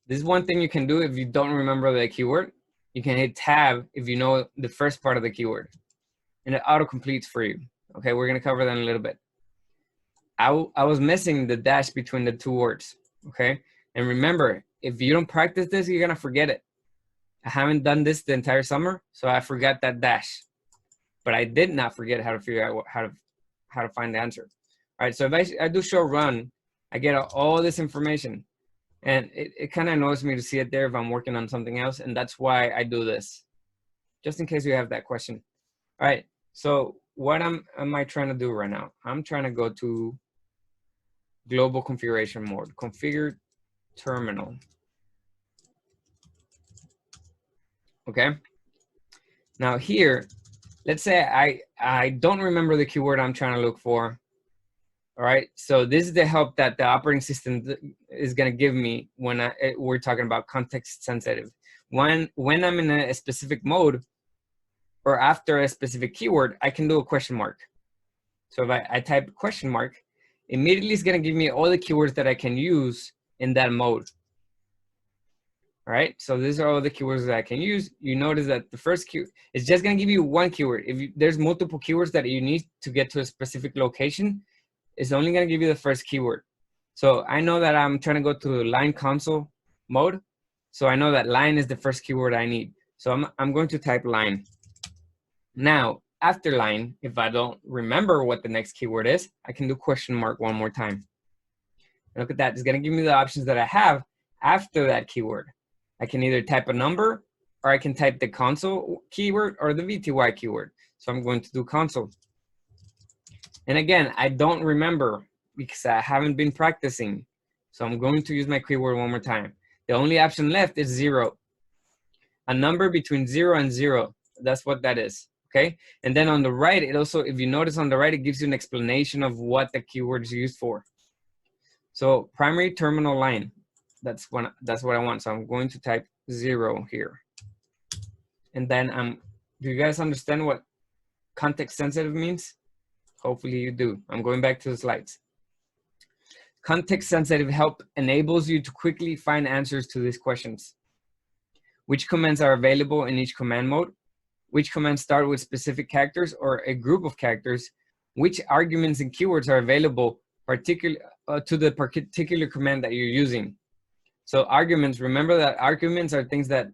This is one thing you can do if you don't remember the keyword. You can hit tab if you know the first part of the keyword. And it auto-completes for you. Okay, we're gonna cover that in a little bit. I was missing the dash between the two words, okay? And remember, if you don't practice this, you're gonna forget it. I haven't done this the entire summer, so I forgot that dash. But I did not forget how to figure out how to find the answer. All right, so if I do show run, I get all this information. And it kind of annoys me to see it there if I'm working on something else, and that's why I do this, just in case you have that question. All right, so what am I trying to do right now? I'm trying to go to global configuration mode, configure terminal. Okay. Now here, let's say I don't remember the keyword I'm trying to look for. All right. So this is the help that the operating system is going to give me when we're talking about context sensitive. When I'm in a specific mode or after a specific keyword, I can do a question mark. So if I type question mark, immediately it's going to give me all the keywords that I can use in that mode. All right, so these are all the keywords that I can use. You notice that the first keyword is just going to give you one keyword. If there's multiple keywords that you need to get to a specific location, it's only going to give you the first keyword. So I know that I'm trying to go to line console mode. So I know that line is the first keyword I need. So I'm going to type line. Now, after line, if I don't remember what the next keyword is, I can do question mark one more time. And look at that. It's going to give me the options that I have after that keyword. I can either type a number or I can type the console keyword or the VTY keyword. So I'm going to do console. And again, I don't remember because I haven't been practicing. So I'm going to use my keyword one more time. The only option left is 0. A number between 0 and 0. That's what that is. Okay. And then on the right, it also, if you notice on the right, it gives you an explanation of what the keyword is used for. So primary terminal line. That's what I want. So I'm going to type 0 here. And then do you guys understand what context sensitive means? Hopefully you do. I'm going back to the slides. Context sensitive help enables you to quickly find answers to these questions. Which commands are available in each command mode? Which commands start with specific characters or a group of characters? Which arguments and keywords are available to the particular command that you're using? So arguments, remember that arguments are things that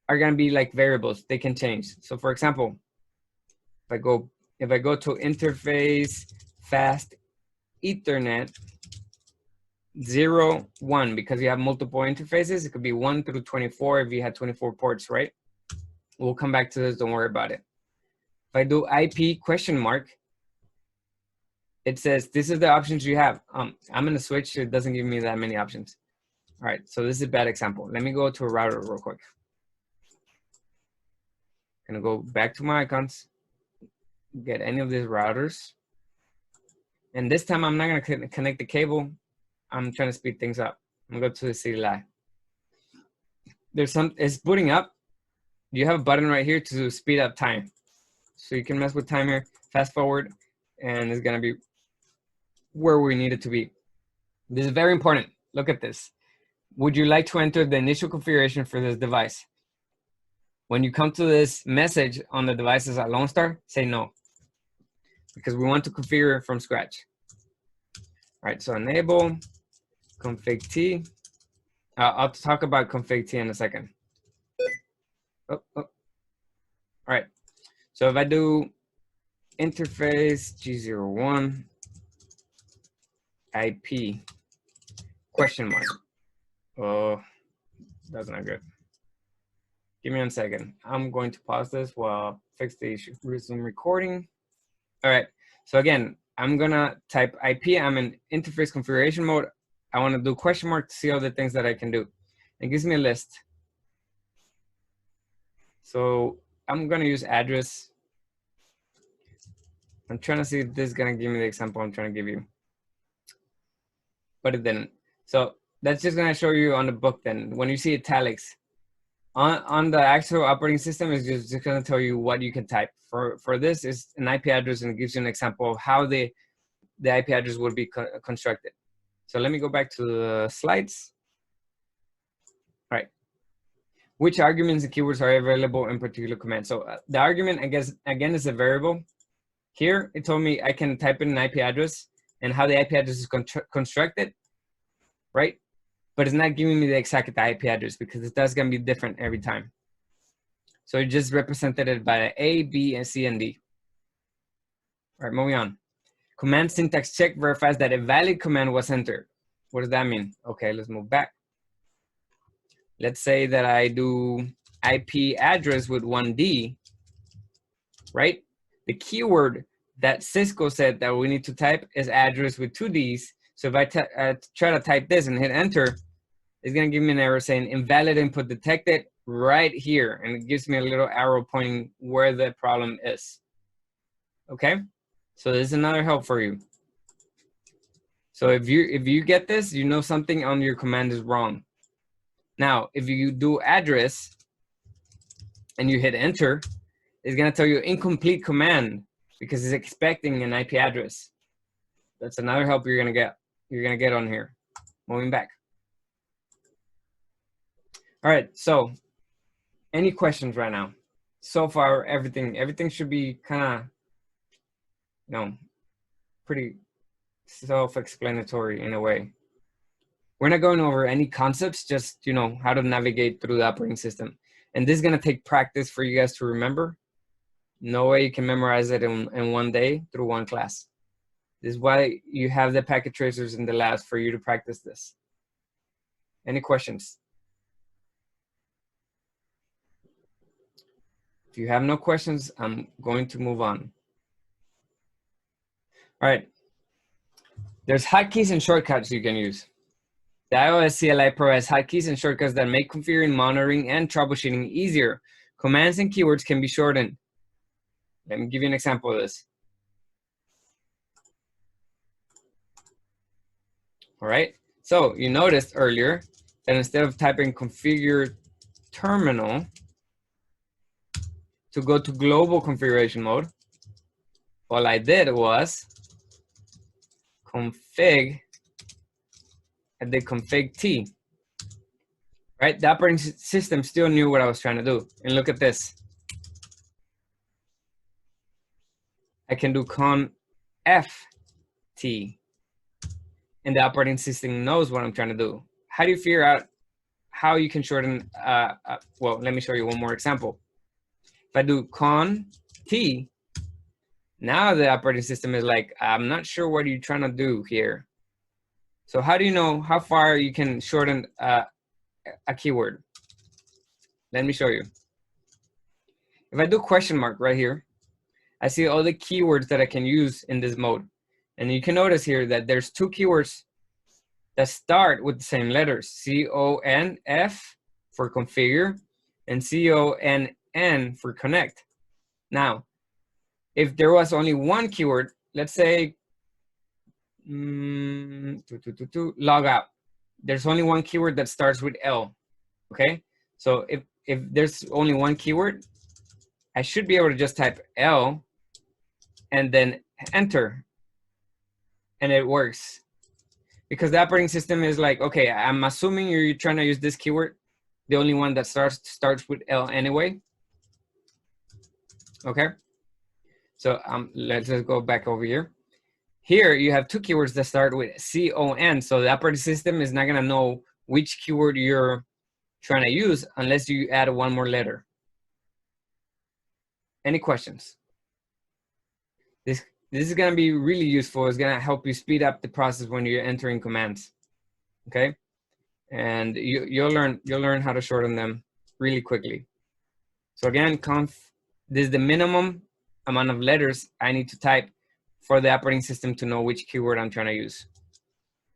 are going to be like variables. They can change. So for example, if I go to interface fast Ethernet 0, 1, because you have multiple interfaces, it could be 1 through 24 if you had 24 ports, right? We'll come back to this, don't worry about it. If I do IP question mark, it says, this is the options you have. I'm gonna switch, it doesn't give me that many options. All right, so this is a bad example. Let me go to a router real quick. Gonna go back to my icons, get any of these routers. And this time I'm not gonna connect the cable. I'm trying to speed things up. I'm gonna go to the CLI. It's booting up. You have a button right here to speed up time. So you can mess with time here, fast forward, and it's gonna be where we need it to be. This is very important. Look at this. Would you like to enter the initial configuration for this device? When you come to this message on the devices at Lone Star, say no, because we want to configure it from scratch. All right, so enable config T. I'll talk about config T in a second. Oh. All right, so if I do interface G01 IP question mark. Oh, that's not good. Give me 1 second. I'm going to pause this while I fix the issue. Resume recording. All right, so again, I'm gonna type IP. I'm in interface configuration mode. I wanna do question mark to see all the things that I can do. It gives me a list. So I'm gonna use address. I'm trying to see if this is gonna give me the example I'm trying to give you. But it didn't. So that's just gonna show you on the book then. When you see italics, on the actual operating system is just gonna tell you what you can type. For this is an IP address, and it gives you an example of how the IP address would be constructed. So let me go back to the slides. All right. Which arguments and keywords are available in particular command? So the argument, I guess, again, is a variable. Here, it told me I can type in an IP address and how the IP address is constructed, right? But it's not giving me the exact IP address because that's going to be different every time. So it just represented it by A, B, and C, and D. All right, moving on. Command syntax check verifies that a valid command was entered. What does that mean? Okay, let's move back. Let's say that I do IP address with 1D, right? The keyword that Cisco said that we need to type is address with 2Ds. So if I try to type this and hit enter, it's gonna give me an error saying invalid input detected right here. And it gives me a little arrow pointing where the problem is. Okay, so this is another help for you. So if you get this, you know something on your command is wrong. Now, if you do address and you hit enter, it's gonna tell you incomplete command because it's expecting an IP address. That's another help you're gonna get on here. Moving back. All right, so any questions right now? So far, everything should be kind of, pretty self-explanatory in a way. We're not going over any concepts, just, how to navigate through the operating system. And this is going to take practice for you guys to remember. No way you can memorize it in one day through one class. This is why you have the packet tracers in the labs for you to practice this. Any questions? If you have no questions, I'm going to move on. All right. There's hotkeys and shortcuts you can use. The iOS CLI provides hotkeys and shortcuts that make configuring, monitoring, and troubleshooting easier. Commands and keywords can be shortened. Let me give you an example of this. All right, so you noticed earlier that instead of typing configure terminal to go to global configuration mode, all I did was config, I did config T, right? The operating system still knew what I was trying to do. And look at this. I can do conf T, and the operating system knows what I'm trying to do. How do you figure out how you can shorten, well, let me show you one more example. If I do con T, now the operating system is like, I'm not sure what you're trying to do here. So how do you know how far you can shorten a keyword? Let me show you. If I do question mark right here, I see all the keywords that I can use in this mode. And you can notice here that there's two keywords that start with the same letters, C-O-N-F for configure and C-O-N-N for connect. Now, if there was only one keyword, let's say log out. There's only one keyword that starts with L, okay? So if there's only one keyword, I should be able to just type L and then enter, and it works. Because the operating system is like, okay, I'm assuming you're trying to use this keyword, the only one that starts with L anyway. Okay, so let's just go back over here. Here you have two keywords that start with C-O-N, so the operating system is not gonna know which keyword you're trying to use unless you add one more letter. Any questions? This is gonna be really useful. It's gonna help you speed up the process when you're entering commands, okay? And you'll learn how to shorten them really quickly. So again, this is the minimum amount of letters I need to type for the operating system to know which keyword I'm trying to use.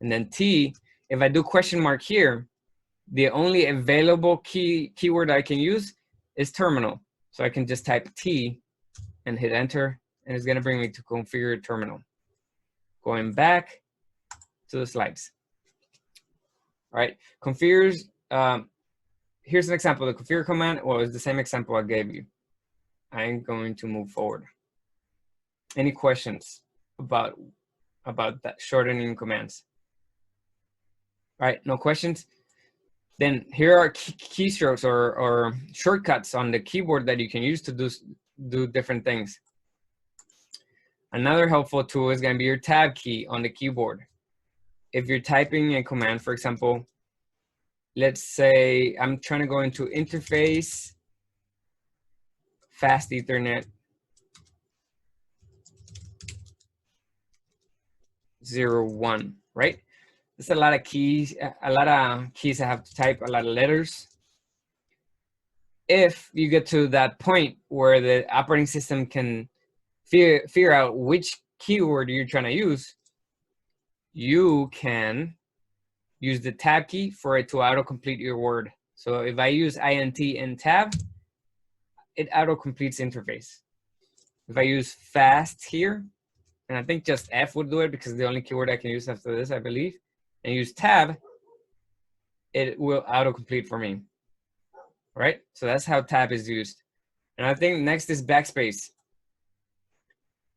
And then T, if I do question mark here, the only available keyword I can use is terminal. So I can just type T and hit enter, and it's gonna bring me to configure terminal. Going back to the slides. All right, configures, here's an example. The configure command, well, it's the same example I gave you. I'm going to move forward. Any questions about that shortening commands? All right, no questions? Then here are keystrokes or shortcuts on the keyboard that you can use to do different things. Another helpful tool is going to be your tab key on the keyboard. If you're typing a command, for example, let's say I'm trying to go into interface fast Ethernet 01, right? There's a lot of keys I have to type, a lot of letters. If you get to that point where the operating system can figure out which keyword you're trying to use, you can use the tab key for it to autocomplete your word. So if I use INT and tab, it auto-completes interface. If I use fast here, and I think just F would do it because the only keyword I can use after this, I believe, and use tab, it will autocomplete for me. All right, so that's how tab is used. And I think next is backspace.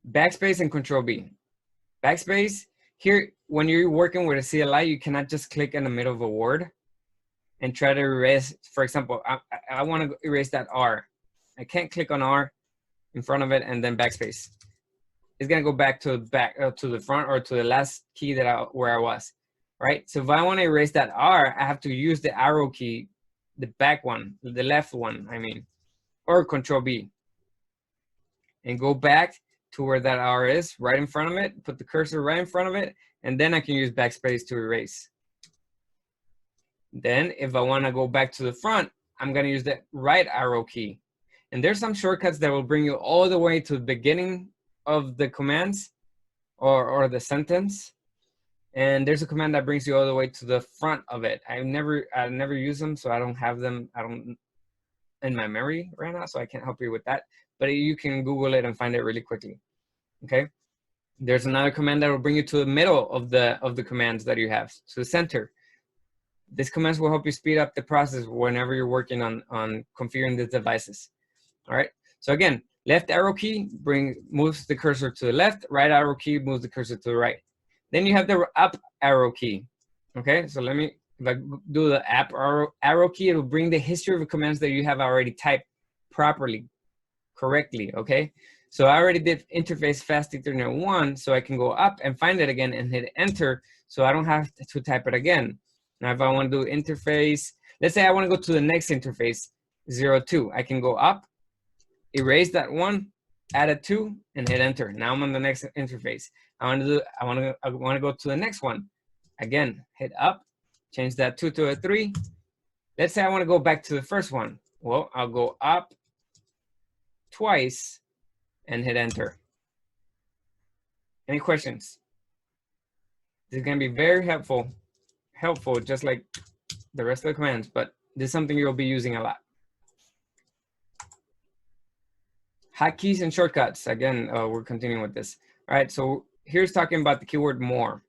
Backspace and Control B. Backspace, here, when you're working with a CLI, you cannot just click in the middle of a word and try to erase, for example, I want to erase that R. I can't click on R in front of it and then backspace. It's gonna go back to the front or to the last key where I was, right? So if I want to erase that R, I have to use the arrow key, the back one, the left one, I mean, or Control B, and go back to where that R is, right in front of it, put the cursor right in front of it, and then I can use backspace to erase. Then if I want to go back to the front, I'm going to use the right arrow key. And there's some shortcuts that will bring you all the way to the beginning of the commands or the sentence. And there's a command that brings you all the way to the front of it. I never use them, so I don't have them. I don't in my memory right now, so I can't help you with that. But you can Google it and find it really quickly. Okay. There's another command that will bring you to the middle of the commands that you have, to the center. This commands will help you speed up the process whenever you're working on configuring the devices. All right. So again, left arrow key moves the cursor to the left. Right arrow key moves the cursor to the right. Then you have the up arrow key. Okay. So if I do the up arrow key, it will bring the history of the commands that you have already typed properly, correctly. Okay. So I already did interface fast Ethernet 1, so I can go up and find it again and hit enter, so I don't have to type it again. Now, if I want to do interface, Let's say I want to go to the next interface, 02. I can go up, erase that one, add a 2, and hit enter. Now I'm on the next interface. I want to go to the next one. Again, hit up, change that 2 to a 3. Let's say I want to go back to the first one. Well, I'll go up twice and hit enter. Any questions? This is going to be very helpful, just like the rest of the commands, but this is something you'll be using a lot. Hotkeys and shortcuts. Again, we're continuing with this. All right, so here's talking about the keyword more.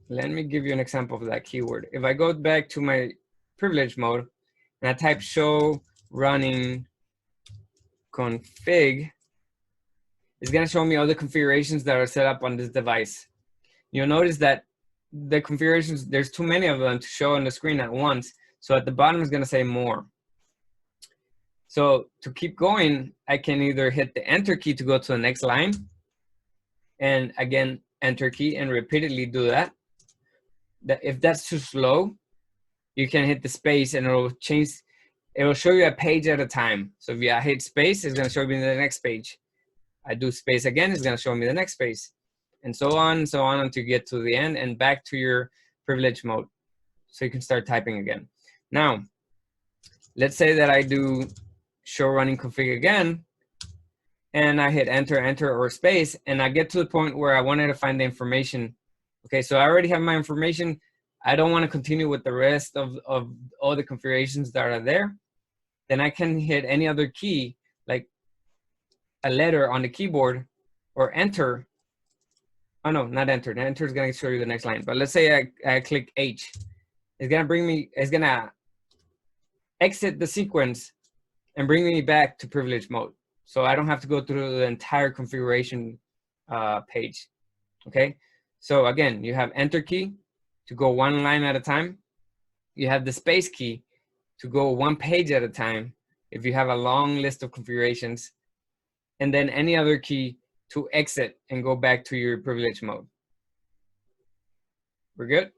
Let me give you an example of that keyword. If I go back to my privilege mode and I type show running config, it's going to show me all the configurations that are set up on this device. You'll notice that the configurations, there's too many of them to show on the screen at once. So at the bottom is going to say more. So to keep going, I can either hit the enter key to go to the next line, and again, enter key and repeatedly do that. If that's too slow, you can hit the space and it will show you a page at a time. So if I hit space, it's going to show me the next page. I do space again, it's going to show me the next space, and so on until you get to the end and back to your privilege mode. So you can start typing again. Now, let's say that I do show running config again, and I hit enter or space, and I get to the point where I wanted to find the information. Okay, so I already have my information. I don't want to continue with the rest of all the configurations that are there. Then I can hit any other key, like a letter on the keyboard, or enter. Oh no, not enter. Enter is going to show you the next line. But let's say I click H. It's going to bring me, it's going to exit the sequence and bring me back to privilege mode. So I don't have to go through the entire configuration page. Okay. So again, you have enter key to go one line at a time. You have the space key to go one page at a time if you have a long list of configurations, and then any other key to exit and go back to your privilege mode. We're good?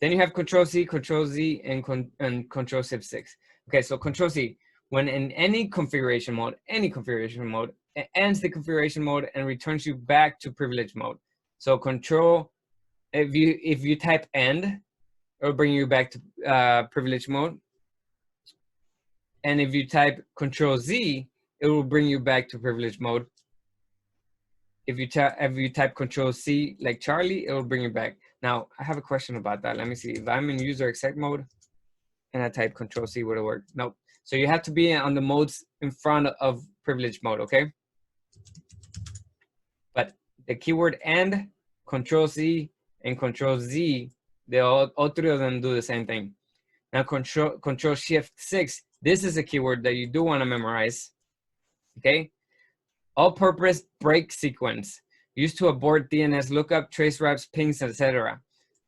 Then you have Control-C, Control-Z, and Control-Shift-6. Okay, so Control-C, when in any configuration mode, it ends the configuration mode and returns you back to privilege mode. So Control, if you type end, it'll bring you back to privilege mode. And if you type Control-Z, it will bring you back to privilege mode. If you type Control-C like Charlie, it will bring you back. Now, I have a question about that. Let me see. If I'm in user exec mode and I type Control-C, would it work? Nope. So you have to be on the modes in front of privilege mode, okay? But the keyword and, Control-C, and Control-Z, all three of them do the same thing. Now, Control-Shift-6, this is a keyword that you do want to memorize, okay? All-purpose break sequence, used to abort DNS lookup, trace wraps, pings, etc.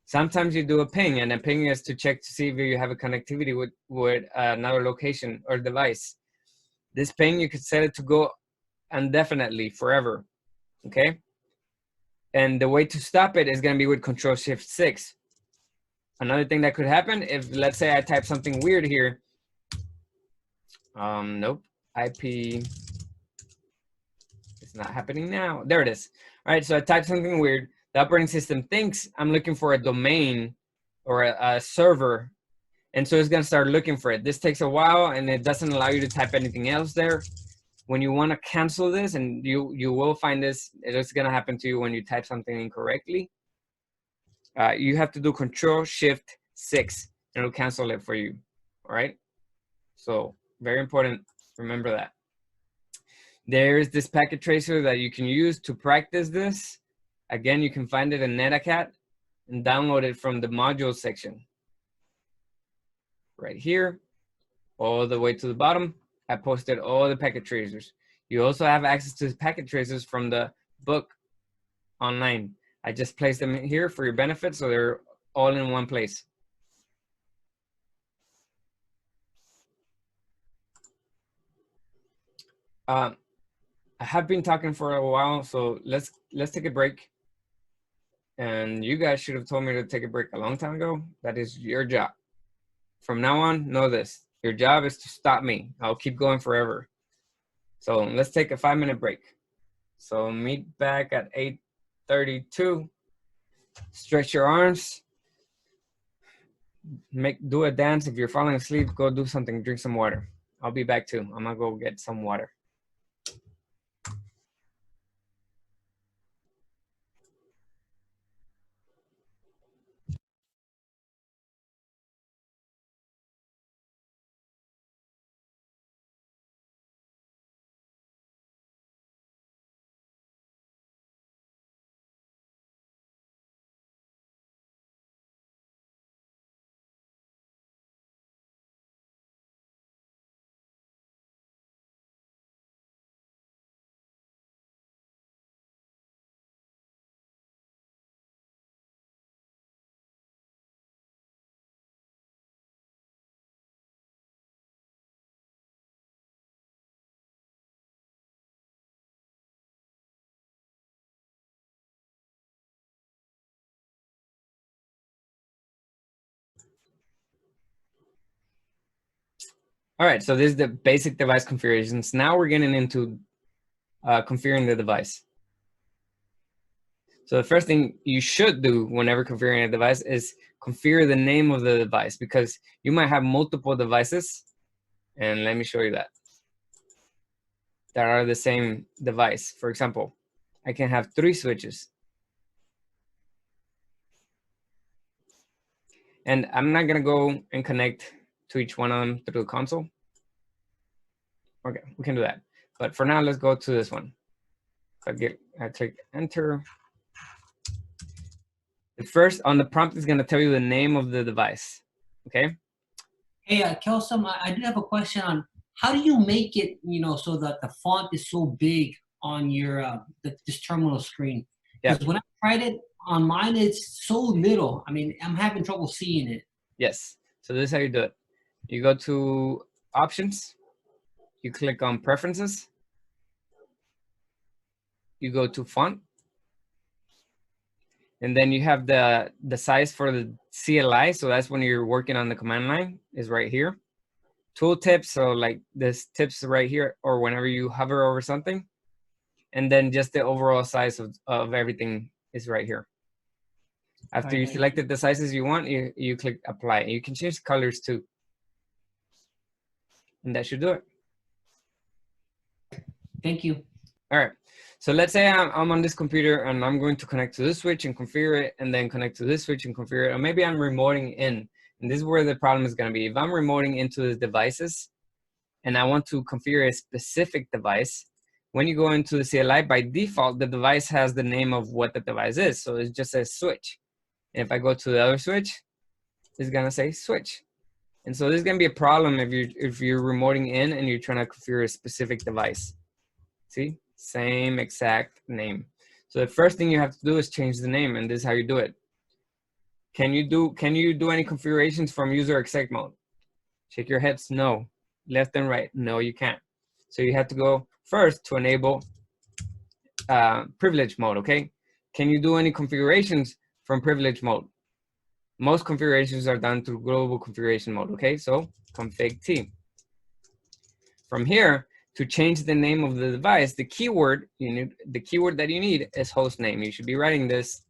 Sometimes you do a ping, and a ping is to check to see if you have a connectivity with another location or device. This ping, you could set it to go indefinitely, forever, okay? And the way to stop it is going to be with Control-Shift-6. Another thing that could happen, if let's say I type something weird here, nope, IP, it's not happening now. There it is. All right, so I typed something weird. The operating system thinks I'm looking for a domain or a server, and so it's going to start looking for it. This takes a while, and it doesn't allow you to type anything else there. When you want to cancel this, and you will find this, it's going to happen to you when you type something incorrectly. You have to do Control-Shift-6, and it'll cancel it for you. All right? So very important. Remember that. There's this packet tracer that you can use to practice this. Again, you can find it in Netacat and download it from the modules section. Right here, all the way to the bottom, I posted all the packet tracers. You also have access to packet tracers from the book online. I just placed them here for your benefit, so they're all in one place. I have been talking for a while, so let's take a break. And you guys should have told me to take a break a long time ago. That is your job. From now on, know this. Your job is to stop me. I'll keep going forever. So let's take a 5-minute break. So meet back at 8:32. Stretch your arms. Do a dance. If you're falling asleep, go do something. Drink some water. I'll be back too. I'm gonna go get some water. All right, so this is the basic device configurations. Now we're getting into configuring the device. So the first thing you should do whenever configuring a device is configure the name of the device, because you might have multiple devices. And let me show you that are the same device. For example, I can have 3 switches. And I'm not gonna go and connect to each one of them through the console. Okay, we can do that. But for now, let's go to this one. I click enter. The first on the prompt is gonna tell you the name of the device, okay? Hey, Kelsum, I do have a question on how do you make it, so that the font is so big on your this terminal screen? Because when I tried it on mine, it's so little. I mean, I'm having trouble seeing it. Yes. So this is how you do it. You go to options. You click on preferences. You go to font. And then you have the size for the CLI. So that's when you're working on the command line is right here. Tooltips, so like this tips right here, or whenever you hover over something. And then just the overall size of everything is right here. After you selected the sizes you want, you click apply. You can change colors too. And that should do it. Thank you. All right. So let's say I'm on this computer and I'm going to connect to this switch and configure it, and then connect to this switch and configure it. Or maybe I'm remoting in. And this is where the problem is going to be. If I'm remoting into the devices and I want to configure a specific device, when you go into the CLI, by default, the device has the name of what the device is. So it just says switch. And if I go to the other switch, it's going to say switch. And so this is going to be a problem if you're remoting in and you're trying to configure a specific device. See? Same exact name. So the first thing you have to do is change the name, and this is how you do it. Can you do any configurations from user exec mode? Shake your heads, no. Left and right, no, you can't. So you have to go first to enable privilege mode, okay? Can you do any configurations from privilege mode? Most configurations are done through global configuration mode, okay? So config T. From here, to change the name of the device, the keyword that you need is host name. You should be writing this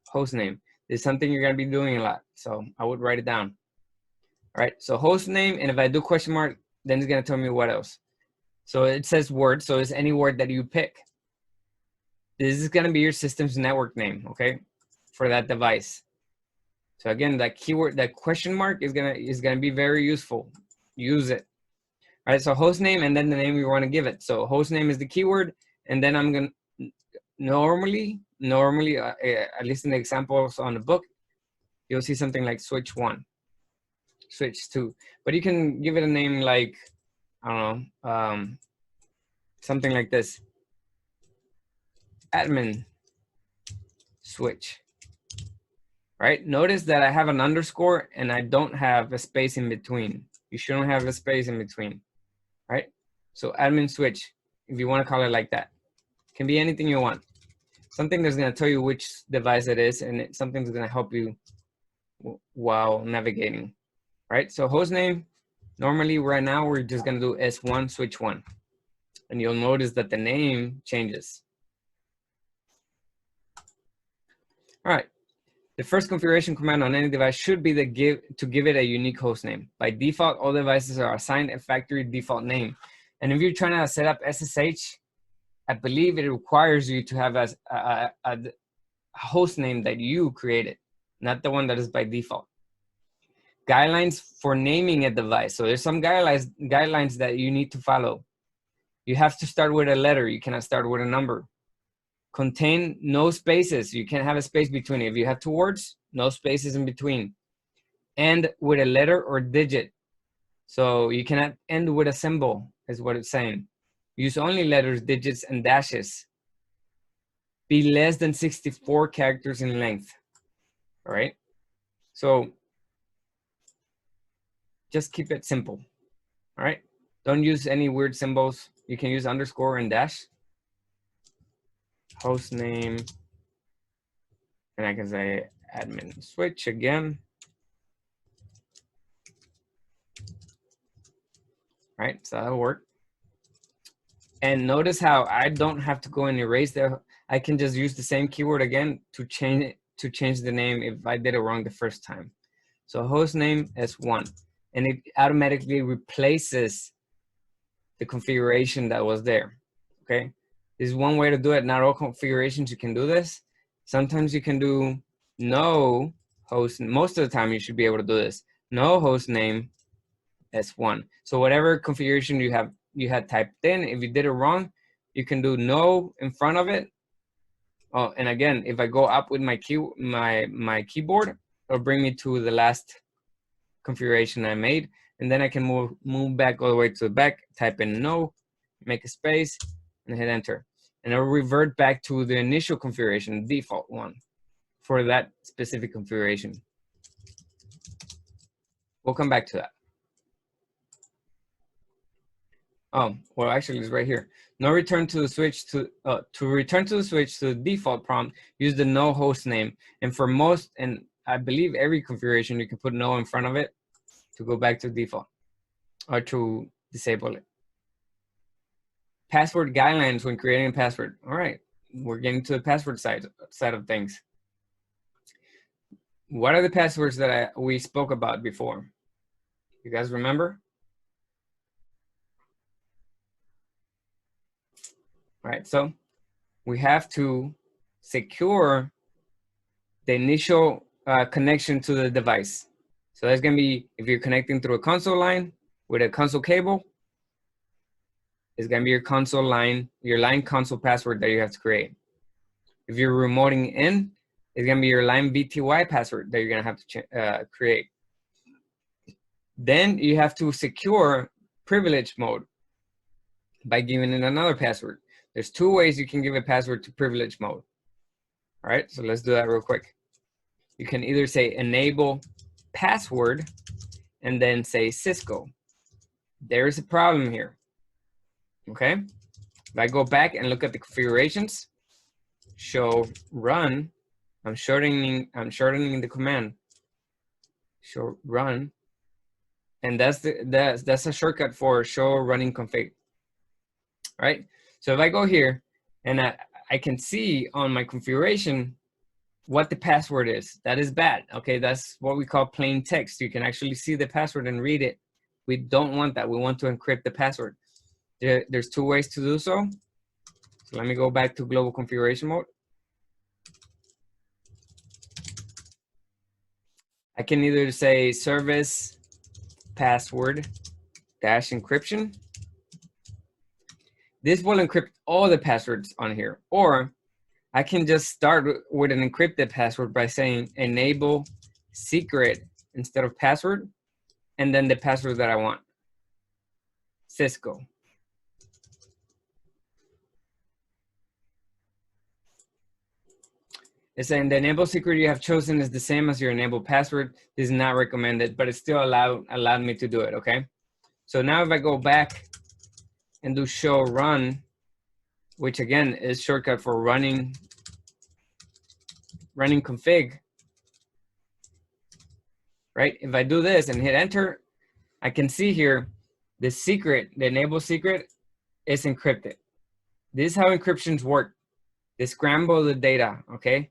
host name. This is something you're going to be doing a lot, so I would write it down. All right, so host name, and if I do question mark, then it's going to tell me what else. So it says word, so it's any word that you pick. This is going to be your system's network name, okay, for that device. So again, that keyword, that question mark is gonna be very useful. Use it. All right, so host name and then the name you want to give it. So host name is the keyword, and then I'm gonna normally, at least in the examples on the book, you'll see something like switch 1, switch 2, but you can give it a name like, I don't know, something like this, admin switch. Right? Notice that I have an underscore and I don't have a space in between. You shouldn't have a space in between, right? So admin switch, if you want to call it like that, can be anything you want. something that's going to tell you which device it is, and something's going to help you while navigating. Right? So host name, normally right now we're just going to do S1 switch 1. And you'll notice that the name changes. All right. The first configuration command on any device should be to give it a unique host name. By default, all devices are assigned a factory default name. And if you're trying to set up SSH, I believe it requires you to have a host name that you created, not the one that is by default. Guidelines for naming a device. So there's some guidelines that you need to follow. You have to start with a letter. You cannot start with a number. Contain no spaces. You can't have a space between. If you have 2 words, no spaces in between. End with a letter or digit. So you cannot end with a symbol, is what it's saying. Use only letters, digits, and dashes. Be less than 64 characters in length. All right? So just keep it simple. All right? Don't use any weird symbols. You can use underscore and dash. Host name. And I can say admin switch again. All right, so that'll work. And notice how I don't have to go and erase there. I can just use the same keyword again to change the name if I did it wrong the first time. So host name S1, and it automatically replaces the configuration that was there. Okay, this is one way to do it. Not all configurations you can do this. Sometimes you can do no host. Most of the time you should be able to do this. No host name S1. So whatever configuration you had typed in, if you did it wrong, you can do no in front of it. Oh, and again, if I go up with my keyboard, it'll bring me to the last configuration I made, and then I can move back all the way to the back, type in no, make a space, and hit enter. And it'll revert back to the initial configuration, default one, for that specific configuration. We'll come back to that. Oh, well, actually, it's right here. No return to the switch to return to the switch to the default prompt, use the no host name. And for most, and I believe every configuration, you can put no in front of it to go back to default or to disable it. Password guidelines when creating a password. All right, we're getting to the password side of things. What are the passwords that we spoke about before? You guys remember? All right, so we have to secure the initial connection to the device. So that's gonna be, if you're connecting through a console line with a console cable, it's gonna be your console line, your line console password that you have to create. If you're remoting in, it's gonna be your line VTY password that you're gonna have to create. Then you have to secure privilege mode by giving it another password. There's 2 ways you can give a password to privilege mode. All right, so let's do that real quick. You can either say enable password and then say Cisco. There's a problem here. Okay, if I go back and look at the configurations, show run, I'm shortening the command. Show run, and that's a shortcut for show running config. Right? So if I go here and I can see on my configuration what the password is. That is bad. Okay, that's what we call plain text. You can actually see the password and read it. We don't want that. We want to encrypt the password. There's 2 ways to do so. So let me go back to global configuration mode. I can either say service password dash encryption. This will encrypt all the passwords on here. Or I can just start with an encrypted password by saying enable secret instead of password, and then the password that I want. Cisco. It's saying the enable secret you have chosen is the same as your enable password. This is not recommended, but it still allowed me to do it, okay? So now if I go back and do show run, which again is shortcut for running running config, right? If I do this and hit enter, I can see here the secret, the enable secret is encrypted. This is how encryptions work. They scramble the data, okay?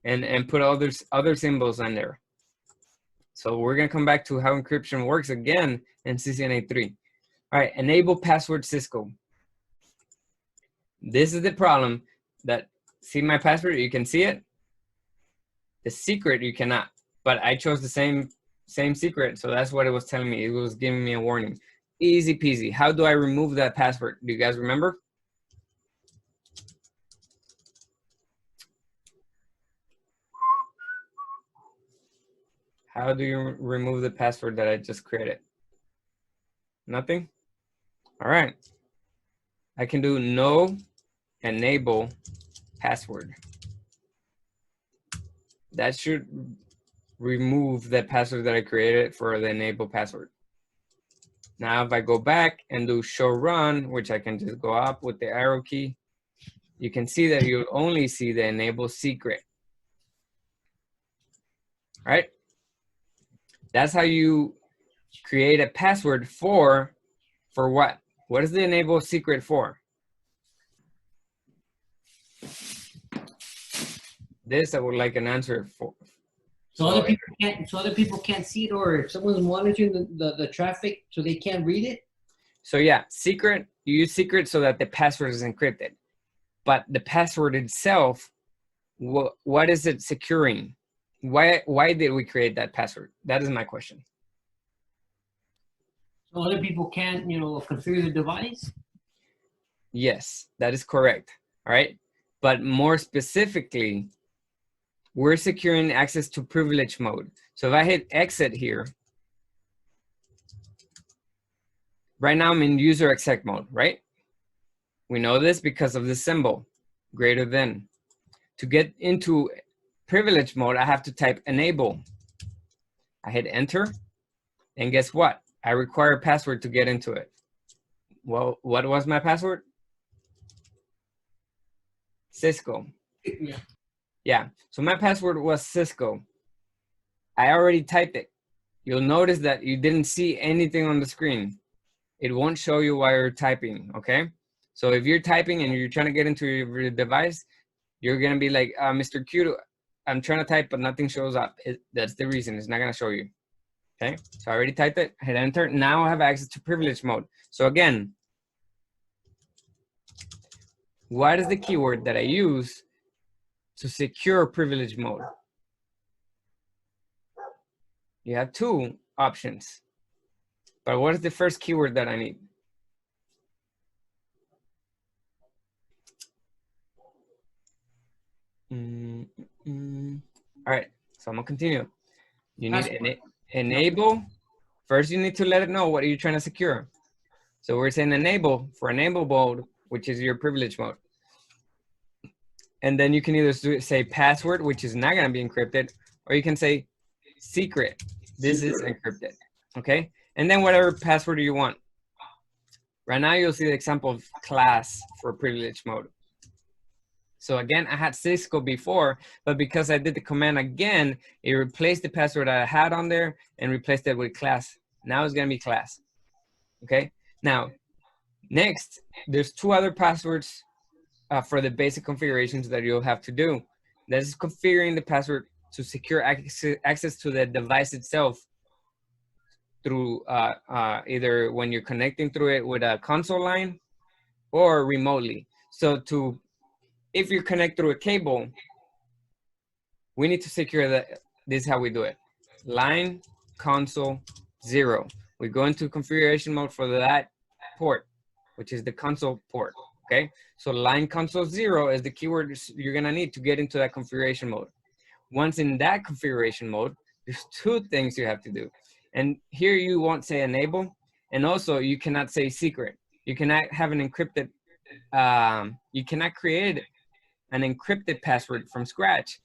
And put other symbols in there. So we're gonna come back to how encryption works again in CCNA3. All right, enable password Cisco. This is the problem that, see my password, you can see it. The secret you cannot, but I chose the same secret, so that's what it was telling me. It was giving me a warning. Easy peasy. How do I remove that password? Do you guys remember? How do you remove the password that I just created? Nothing? All right. I can do no enable password. That should remove the password that I created for the enable password. Now, if I go back and do show run, which I can just go up with the arrow key, you can see that you'll only see the enable secret. All right? That's how you create a password for what? What is the enable secret for? This I would like an answer for. So other people can't see it, or if someone's monitoring the traffic, so they can't read it. So yeah, secret. You use secret so that the password is encrypted, but the password itself, what is it securing? Why did we create that password? That is my question. So other people can't, configure the device? Yes, that is correct. All right. But more specifically, we're securing access to privilege mode. So if I hit exit here, right now I'm in user exec mode, right? We know this because of the symbol, greater than. To get into privilege mode, I have to type enable. I hit enter, and guess what? I require a password to get into it. Well, what was my password? Cisco. Yeah, so my password was Cisco. I already typed it. You'll notice that you didn't see anything on the screen. It won't show you while you're typing, okay? So if you're typing and you're trying to get into your device, you're gonna be like, Mr. Q, I'm trying to type, but nothing shows up. That's the reason, it's not gonna show you, okay? So I already typed it, hit enter. Now I have access to privilege mode. So again, what is the keyword that I use to secure privilege mode? You have two options, but what is the first keyword that I need? All right, so I'm gonna continue. You need enable. First, you need to let it know what you're trying to secure. So we're saying enable for enable mode, which is your privilege mode. And then you can either say password, which is not gonna be encrypted, or you can say secret. This is encrypted, okay? And then whatever password you want. Right now, you'll see the example of class for privilege mode. So again, I had Cisco before, but because I did the command again, it replaced the password I had on there and replaced it with class. Now it's gonna be class, okay? Now, next, there's two other passwords for the basic configurations that you'll have to do. That is configuring the password to secure access to the device itself through either when you're connecting through it with a console line or remotely. So if you connect through a cable, we need to secure that. This is how we do it. Line console 0. We go into configuration mode for that port, which is the console port, okay? So line console 0 is the keyword you're gonna need to get into that configuration mode. Once in that configuration mode, there's two things you have to do. And here you won't say enable, and also you cannot say secret. You cannot have an encrypted, you cannot create an encrypted password from scratch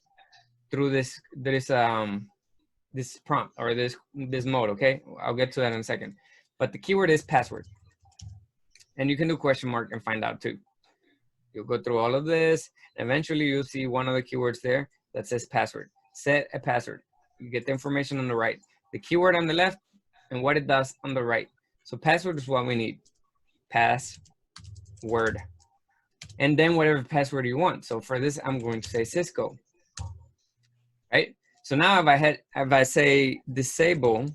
through this prompt or this mode, okay? I'll get to that in a second. But the keyword is password. And you can do question mark and find out too. You'll go through all of this. Eventually you'll see one of the keywords there. that says password. Set a password. You get the information on the right, the keyword on the left, and what it does on the right. So password is what we need. Password. And then whatever password you want. So for this, I'm going to say Cisco. Right? So now if I say disable,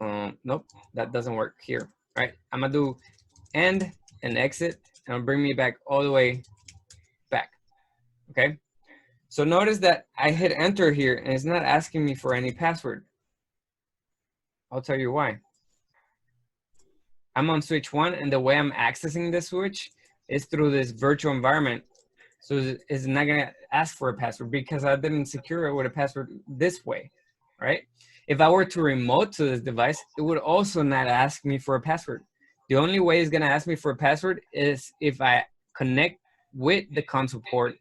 nope, that doesn't work here. Right? I'm gonna do end and exit, and it'll bring me back all the way back. Okay? So notice that I hit enter here and it's not asking me for any password. I'll tell you why. I'm on switch 1, and the way I'm accessing the switch is through this virtual environment. So it's not gonna ask for a password because I didn't secure it with a password this way, right? If I were to remote to this device, it would also not ask me for a password. The only way it's gonna ask me for a password is if I connect with the console port,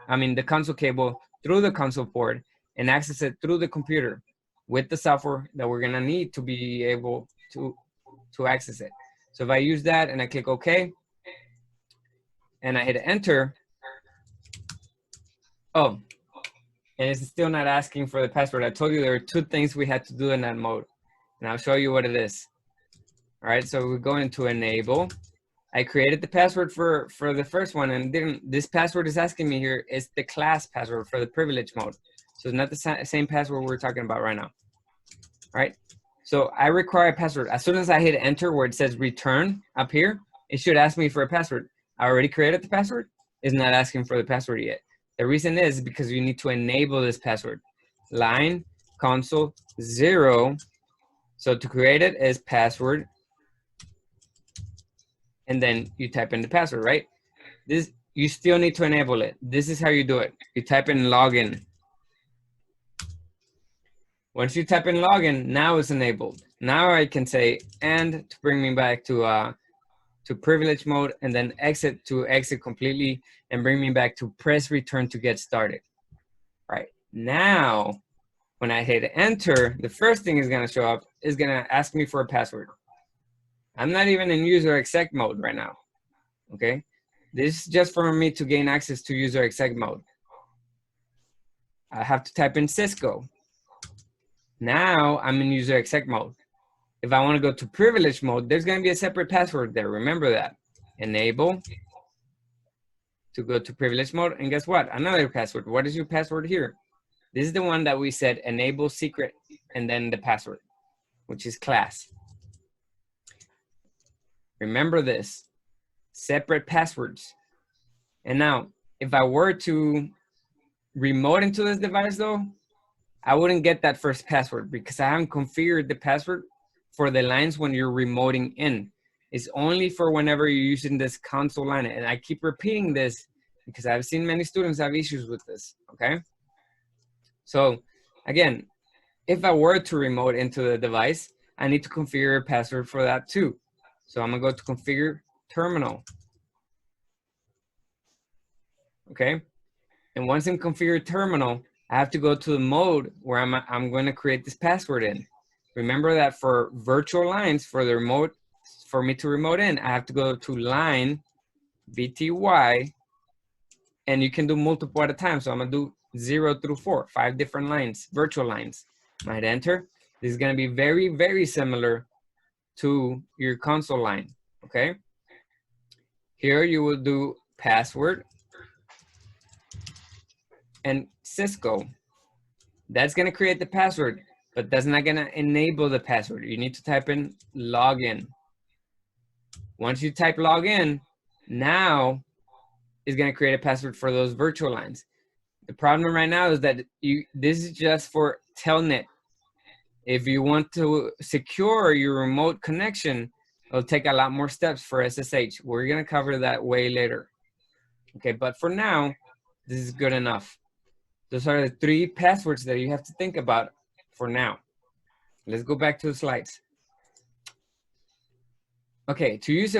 the console cable through the console port and access it through the computer with the software that we're gonna need to be able to access it. So if I use that and I click OK, and I hit enter, oh, and it's still not asking for the password. I told you there were 2 things we had to do in that mode, and I'll show you what it is. All right, so we're going to enable. I created the password for the first one, and this password is asking me here is the class password for the privilege mode. So it's not the same password we're talking about right now. All right, so I require a password. As soon as I hit enter where it says return up here, it should ask me for a password. I already created the password. It's not asking for the password yet. The reason is because you need to enable this password. Line console 0. So to create it is password, and then you type in the password, right? This, you still need to enable it. This is how you do it. You type in login. Once you type in login, now it's enabled. Now I can say end to bring me back to privilege mode, and then exit to exit completely and bring me back to press return to get started. Right now, when I hit enter, the first thing is going to show up is going to ask me for a password. I'm not even in user exec mode right now. Okay, this is just for me to gain access to user exec mode. I have to type in Cisco. Now I'm in user exec mode. If I want to go to privilege mode, there's going to be a separate password there. Remember that. Enable to go to privilege mode. And guess what? Another password. What is your password here? This is the one that we said enable secret and then the password, which is class. Remember this. Separate passwords. And now, if I were to remote into this device though, I wouldn't get that first password because I haven't configured the password for the lines when you're remoting in. It's only for whenever you're using this console line. And I keep repeating this because I've seen many students have issues with this, okay? So again, if I were to remote into the device, I need to configure a password for that too. So I'm gonna go to configure terminal, okay? And once in configure terminal, I have to go to the mode where I'm going to create this password in. Remember that for virtual lines, for the remote, for me to remote in, I have to go to line VTY, and you can do multiple at a time. So I'm gonna do 0 through 4, 5 different lines, virtual lines. I hit enter. This is gonna be very, very similar to your console line, okay? Here you will do password and Cisco. That's gonna create the password, but that's not gonna enable the password. You need to type in login. Once you type login, now it's gonna create a password for those virtual lines. The problem right now is that this is just for Telnet. If you want to secure your remote connection, it'll take a lot more steps for SSH. We're gonna cover that way later. Okay, but for now, this is good enough. Those are the 3 passwords that you have to think about for now. Let's go back to the slides. Okay, to use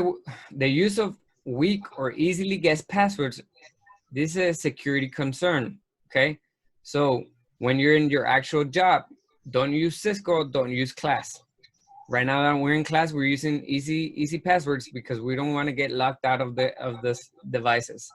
the use of weak or easily guessed passwords, this is a security concern, okay? So when you're in your actual job, don't use Cisco, don't use class. Right now that we're in class, we're using easy passwords because we don't want to get locked out of the devices.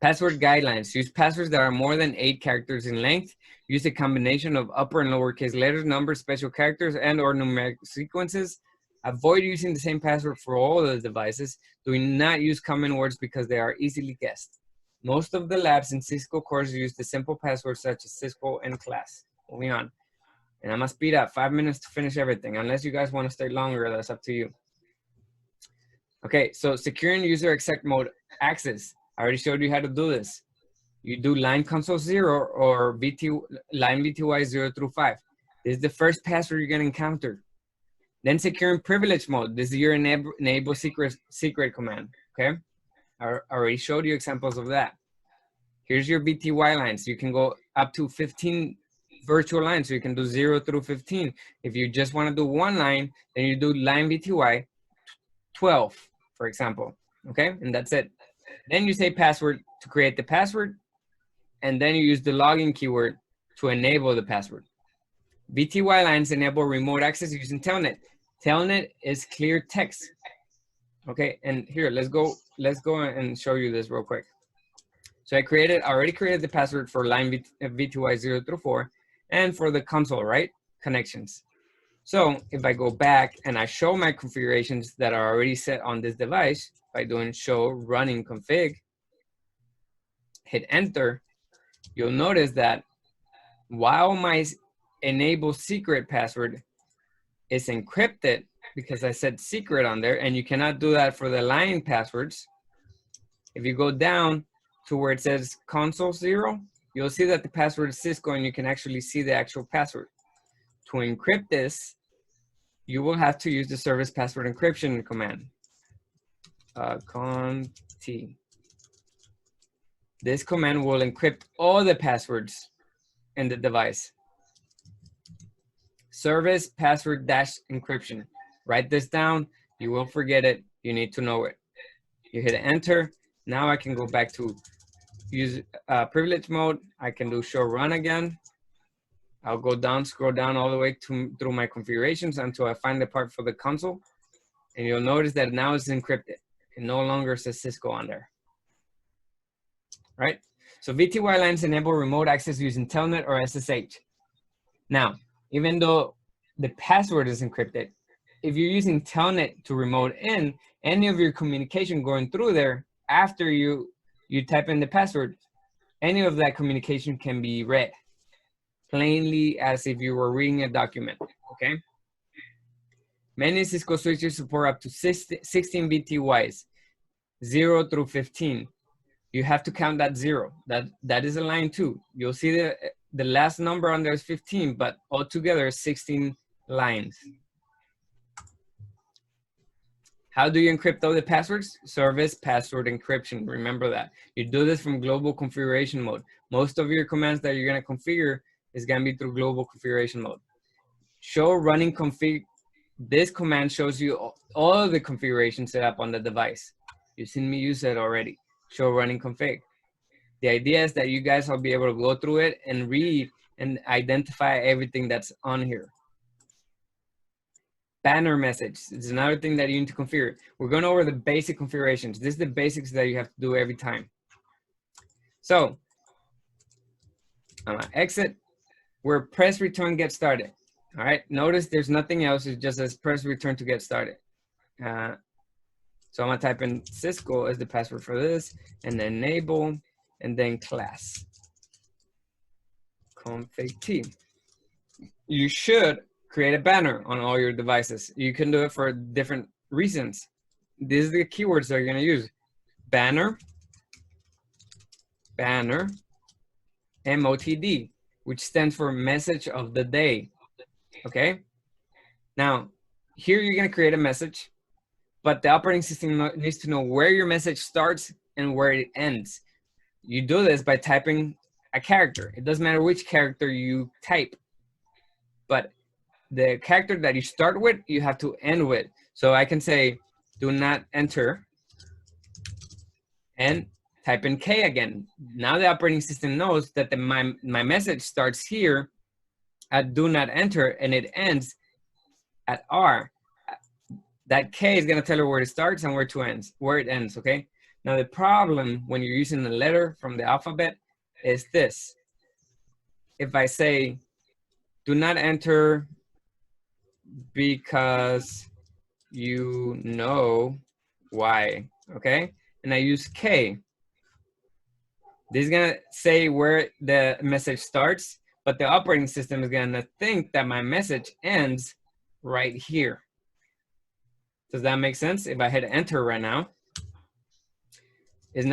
Password guidelines. Use passwords that are more than 8 characters in length. Use a combination of upper and lowercase letters, numbers, special characters, and or numeric sequences. Avoid using the same password for all the devices. Do not use common words because they are easily guessed. Most of the labs in Cisco courses use the simple passwords such as Cisco and class. Moving on. And I'm going to speed up 5 minutes to finish everything. Unless you guys want to stay longer, that's up to you. Okay, so securing user exec mode access. I already showed you how to do this. You do line console 0 or line VTY 0 through 5. This is the first password you're going to encounter. Then securing privilege mode. This is your enable secret command, okay? I already showed you examples of that. Here's your VTY lines. You can go up to 15 virtual lines, so you can do 0 through 15. If you just want to do one line, then you do line VTY 12, for example, okay? And that's it. Then you say password to create the password, and then you use the login keyword to enable the password. VTY lines enable remote access using Telnet. Telnet is clear text. Okay, and here, let's go and show you this real quick. So I already created the password for line VTY 0 through 4 and for the console, right? Connections. So if I go back and I show my configurations that are already set on this device by doing show running config, hit enter, you'll notice that while my enable secret password is encrypted because I said secret on there, and you cannot do that for the line passwords. If you go down to where it says console 0, you'll see that the password is Cisco, and you can actually see the actual password. To encrypt this, you will have to use the service password encryption command. Const. This command will encrypt all the passwords in the device. Service password dash encryption. Write this down. You will forget it. You need to know it. You hit enter. Now I can go back to use privilege mode. I can do show run again. I'll go down, scroll down all the way through my configurations until I find the part for the console. And you'll notice that now it's encrypted. It no longer says Cisco on there. Right? So VTY lines enable remote access using Telnet or SSH. Now, even though the password is encrypted, if you're using Telnet to remote in, any of your communication going through there after you type in the password, any of that communication can be read plainly as if you were reading a document, okay? Many Cisco switches support up to 16 VTYs, 0 through 15. You have to count that 0. That is a line 2. You'll see the last number on there is 15, but altogether 16 lines. How do you encrypt all the passwords? Service password encryption. Remember that. You do this from global configuration mode. Most of your commands that you're going to configure is going to be through global configuration mode. Show running config. This command shows you all of the configurations set up on the device. You've seen me use it already. Show running config. The idea is that you guys will be able to go through it and read and identify everything that's on here. Banner message is another thing that you need to configure. We're going over the basic configurations. This is the basics that you have to do every time. So I'm gonna exit. Where press return get started. All right. Notice there's nothing else. It just says press return to get started. So I'm gonna type in Cisco as the password for this, and then enable, and then class. Config T. You should create a banner on all your devices. You can do it for different reasons. These are the keywords that you're gonna use. Banner, MOTD, which stands for message of the day, okay? Now, here you're gonna create a message, but the operating system needs to know where your message starts and where it ends. You do this by typing a character. It doesn't matter which character you type, but the character that you start with, you have to end with. So I can say, do not enter, and type in K again. Now the operating system knows that my message starts here at do not enter, and it ends at R. That K is gonna tell her where it starts and where it ends, okay? Now the problem when you're using the letter from the alphabet is this. If I say, do not enter because you know why, okay? And I use K. This is gonna say where the message starts, but the operating system is gonna think that my message ends right here. Does that make sense? If I hit enter right now, this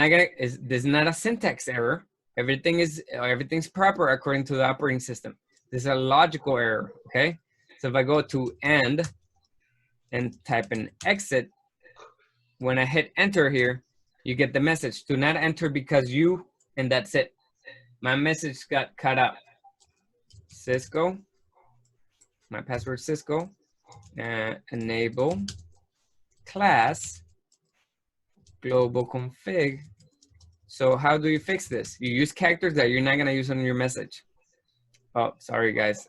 is not a syntax error. Everything's proper according to the operating system. This is a logical error, okay? So if I go to end and type in exit, when I hit enter here, you get the message, do not enter because you, and that's it. My message got cut out. Cisco, my password Cisco, enable class global config. So how do you fix this? You use characters that you're not gonna use on your message. Oh, sorry guys.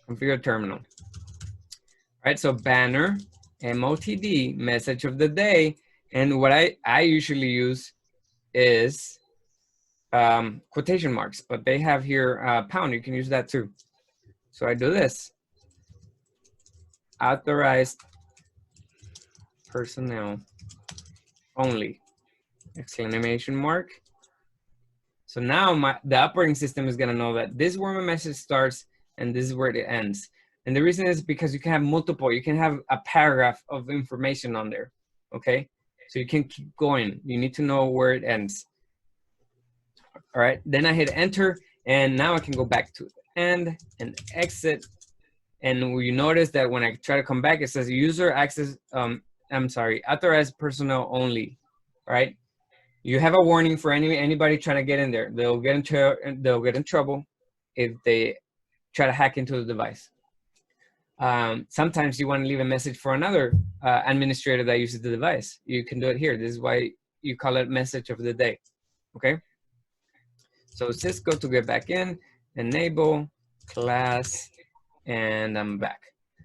Configure terminal. All right, so banner, MOTD, message of the day. And what I usually use is quotation marks, but they have here pound. You can use that too. So I do this. Authorized personnel only, exclamation mark. So now the operating system is gonna know that this is where my message starts and this is where it ends. And the reason is because you can have multiple, you can have a paragraph of information on there, okay? So you can keep going. You need to know where it ends. All right, then I hit enter, and now I can go back to end and exit. And you notice that when I try to come back, it says user access, authorized personnel only, right? You have a warning for anybody trying to get in there. They'll get in trouble if they try to hack into the device. Sometimes you want to leave a message for another administrator that uses the device. You can do it here. This is why you call it message of the day, okay? So Cisco to get back in, enable class, and I'm back.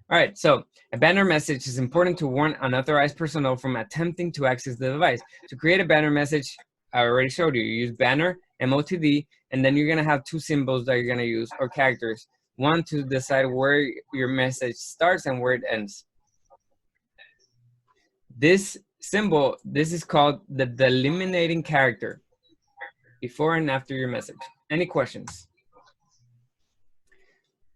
All right, so a banner message is important to warn unauthorized personnel from attempting to access the device. To create a banner message, I already showed you. You use banner, MOTD, and then you're gonna have two symbols that you're gonna use, or characters. One to decide where your message starts and where it ends. This symbol, this is called the delimitating character, before and after your message. Any questions?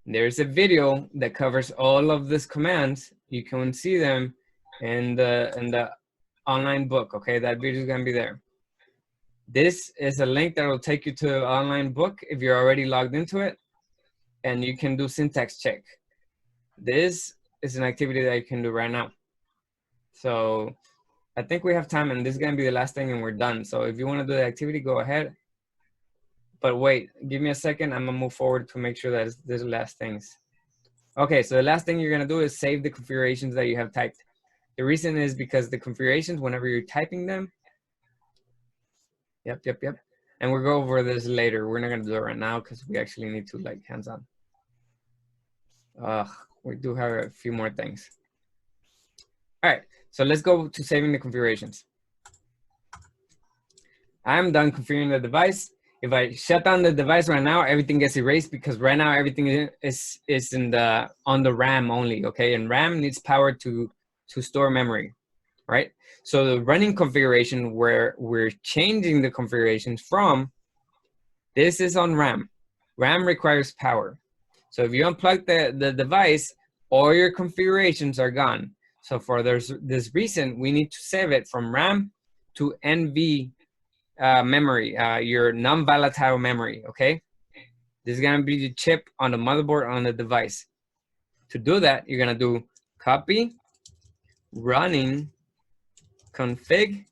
There's a video that covers all of these commands. You can see them in the online book, okay? That video is gonna be there. This is a link that will take you to the online book if you're already logged into it, and you can do syntax check. This is an activity that you can do right now. So I think we have time, and this is gonna be the last thing and we're done. So if you wanna do the activity, go ahead. But wait, give me a second. I'm gonna move forward to make sure that there's the last things. Okay, so the last thing you're gonna do is save the configurations that you have typed. The reason is because the configurations, whenever you're typing them, yep. And we'll go over this later. We're not gonna do it right now because we actually need to like hands-on. We do have a few more things. All right, so let's go to saving the configurations. I'm done configuring the device. If I shut down the device right now, everything gets erased because right now everything is on the RAM only, okay? And RAM needs power to store memory, right? So the running configuration where we're changing the configurations from, this is on RAM. RAM requires power. So if you unplug the device, all your configurations are gone. So for this reason, we need to save it from RAM to NV memory, your non-volatile memory, okay? This is gonna be the chip on the motherboard on the device. To do that, you're gonna do copy, running, config,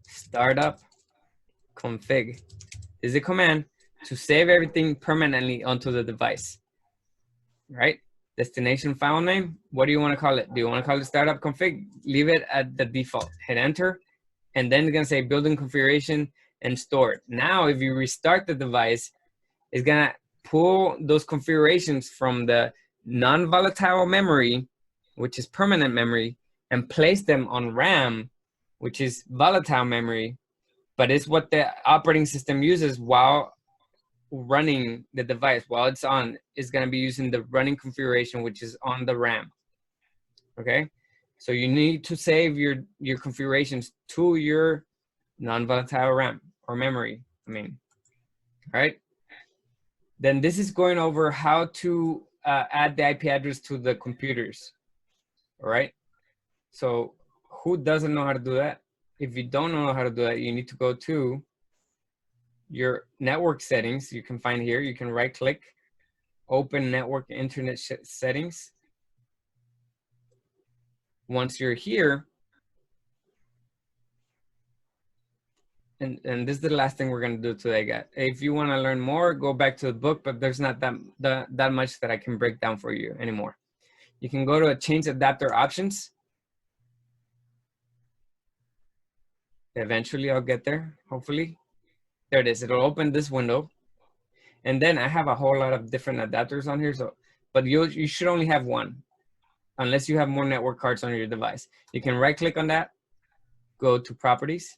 startup, config. This is a command to save everything permanently onto the device, right? Destination file name, what do you wanna call it? Do you wanna call it startup config? Leave it at the default, hit enter, and then it's gonna say building configuration and store it. Now, if you restart the device, it's gonna pull those configurations from the non-volatile memory, which is permanent memory, and place them on RAM, which is volatile memory, but it's what the operating system uses while running the device. While it's on, it's going to be using the running configuration, which is on the RAM. Okay, so you need to save your configurations to your non-volatile RAM or memory, I mean, right? Then this is going over how to add the IP address to the computers, all right? So who doesn't know how to do that? If you don't know how to do that, you need to go to your network settings. You can find here, you can right click, open network internet settings. Once you're here, and this is the last thing we're gonna do today, guys. If you wanna learn more, go back to the book, but there's not that much that I can break down for you anymore. You can go to change adapter options. Eventually I'll get there, hopefully. There it is, it'll open this window. And then I have a whole lot of different adapters on here, so, but you should only have one, unless you have more network cards on your device. You can right click on that, go to properties.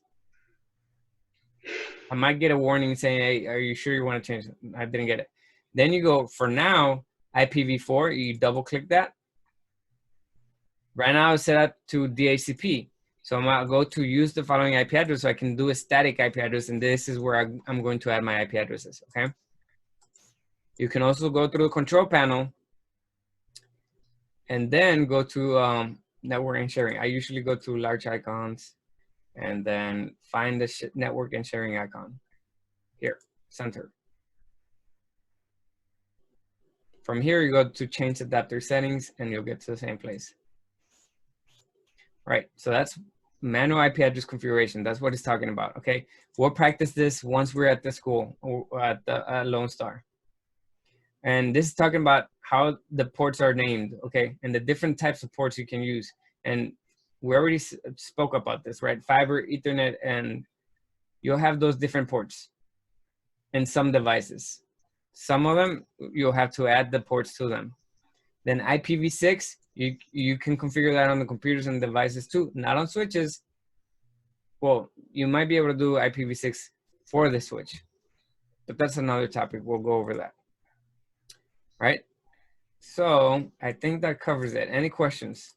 I might get a warning saying, hey, are you sure you want to change it? I didn't get it. Then you go, for now, IPv4, you double click that. Right now it's set up to DHCP. So I'm gonna go to use the following IP address so I can do a static IP address, and this is where I'm going to add my IP addresses, okay? You can also go through the control panel and then go to network and sharing. I usually go to large icons and then find the network and sharing icon. Here, center. From here, you go to change adapter settings and you'll get to the same place. Right, so that's manual IP address configuration. That's what it's talking about, okay? We'll practice this once we're at the school or at the Lone Star. And this is talking about how the ports are named, okay? And the different types of ports you can use. And we already spoke about this, right? Fiber, Ethernet, and you'll have those different ports in some devices. Some of them, you'll have to add the ports to them. Then IPv6, you can configure that on the computers and devices too, not on switches. Well, you might be able to do IPv6 for the switch, but that's another topic. We'll go over that. Right? So I think that covers it. Any questions?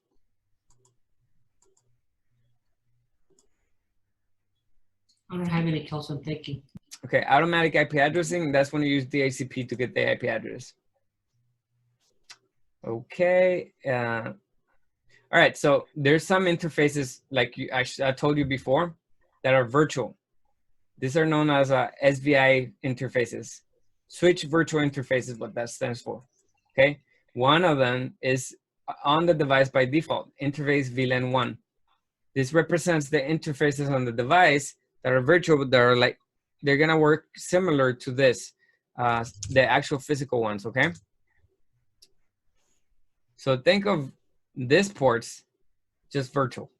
I don't have any, Kelson. Thank you. Okay, automatic IP addressing, that's when you use DHCP to get the IP address. Okay. All right, so there's some interfaces, like I told you before, that are virtual. These are known as SVI interfaces. Switch virtual interface is what that stands for. Okay, one of them is on the device by default, interface VLAN 1. This represents the interfaces on the device that are virtual, but they're gonna work similar to this, the actual physical ones, okay? So think of this ports just virtual.